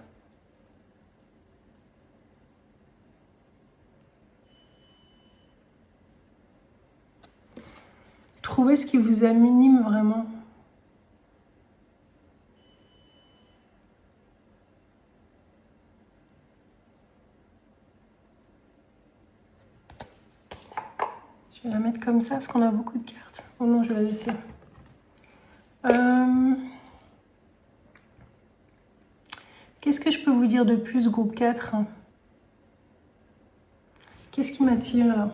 Trouvez ce qui vous anime vraiment. Je vais la mettre comme ça parce qu'on a beaucoup de cartes. Oh non, je vais la laisser. Qu'est-ce que je peux vous dire de plus, groupe 4? Qu'est-ce qui m'attire là?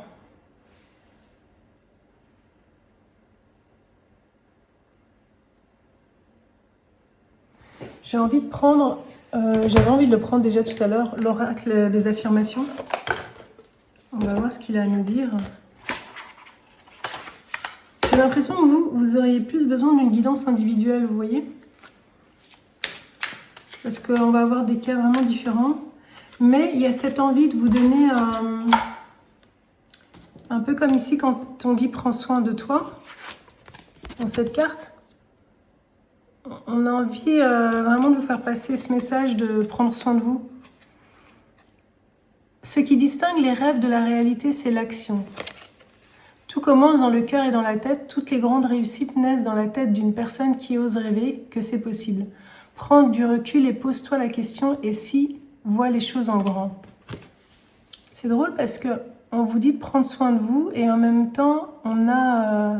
J'ai envie de prendre, j'avais envie de le prendre déjà tout à l'heure, l'oracle des affirmations. On va voir ce qu'il a à nous dire. J'ai l'impression que vous auriez plus besoin d'une guidance individuelle, vous voyez? Parce qu'on va avoir des cas vraiment différents. Mais il y a cette envie de vous donner un peu comme ici quand on dit « prends soin de toi » dans cette carte. On a envie vraiment de vous faire passer ce message de prendre soin de vous. Ce qui distingue les rêves de la réalité, c'est l'action. Tout commence dans le cœur et dans la tête. Toutes les grandes réussites naissent dans la tête d'une personne qui ose rêver que c'est possible. Prends du recul et pose-toi la question « et si ?» Vois les choses en grand. C'est drôle parce que on vous dit de prendre soin de vous et en même temps, on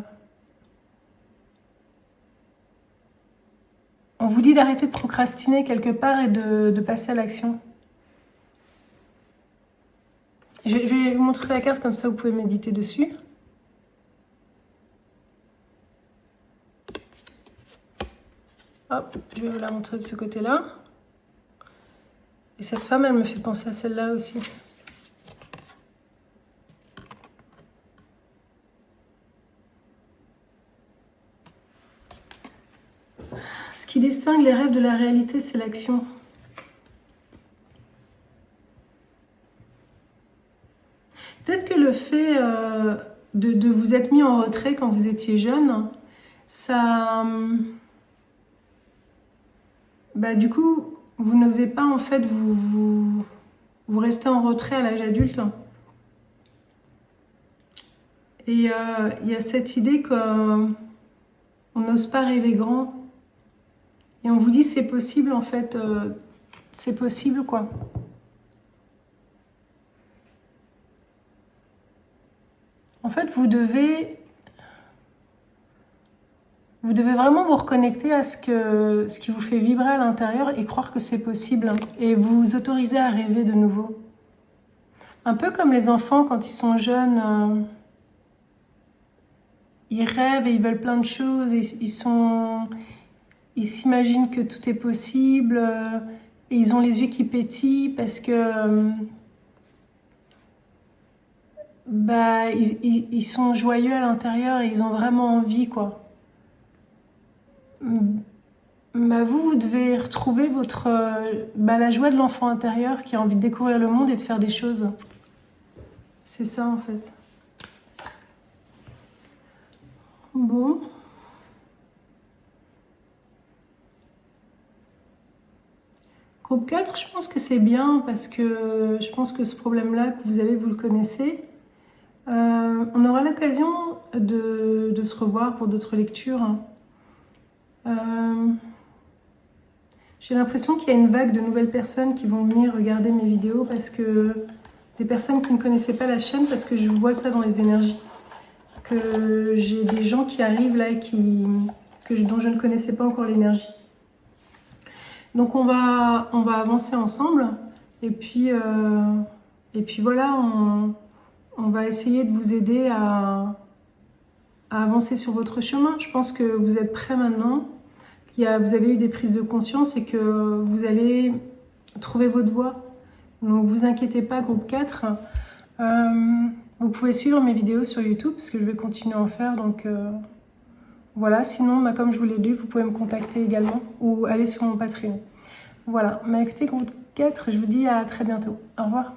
vous dit d'arrêter de procrastiner quelque part et de passer à l'action. Je vais vous montrer la carte comme ça, vous pouvez méditer dessus. Hop, je vais vous la montrer de ce côté-là. Et cette femme, elle me fait penser à celle-là aussi. Ce qui distingue les rêves de la réalité, c'est l'action. Peut-être que le fait de vous être mis en retrait quand vous étiez jeune, ça... du coup, vous n'osez pas en fait vous rester en retrait à l'âge adulte. Et il y a cette idée qu'on n'ose pas rêver grand. Et on vous dit c'est possible en fait, c'est possible quoi. En fait, vous devez vraiment vous reconnecter à ce qui vous fait vibrer à l'intérieur et croire que c'est possible. Et vous autoriser à rêver de nouveau. Un peu comme les enfants quand ils sont jeunes, ils rêvent et ils veulent plein de choses. Et ils s'imaginent que tout est possible. Et ils ont les yeux qui pétillent parce que... ils sont joyeux à l'intérieur et ils ont vraiment envie, quoi. Vous devez retrouver la joie de l'enfant intérieur qui a envie de découvrir le monde et de faire des choses. C'est ça, en fait. Bon. Groupe 4, je pense que c'est bien parce que je pense que ce problème-là que vous avez, vous le connaissez. On aura l'occasion de se revoir pour d'autres lectures. J'ai l'impression qu'il y a une vague de nouvelles personnes qui vont venir regarder mes vidéos parce que des personnes qui ne connaissaient pas la chaîne, parce que je vois ça dans les énergies. Que j'ai des gens qui arrivent là et dont je ne connaissais pas encore l'énergie. Donc on va avancer ensemble et puis voilà, on va essayer de vous aider à avancer sur votre chemin. Je pense que vous êtes prêts maintenant. Vous avez eu des prises de conscience et que vous allez trouver votre voie. Donc vous inquiétez pas, groupe 4. Vous pouvez suivre mes vidéos sur YouTube parce que je vais continuer à en faire. Donc voilà, sinon, comme je vous l'ai dit, vous pouvez me contacter également ou aller sur mon Patreon. Voilà, écoutez, groupe 4, je vous dis à très bientôt. Au revoir.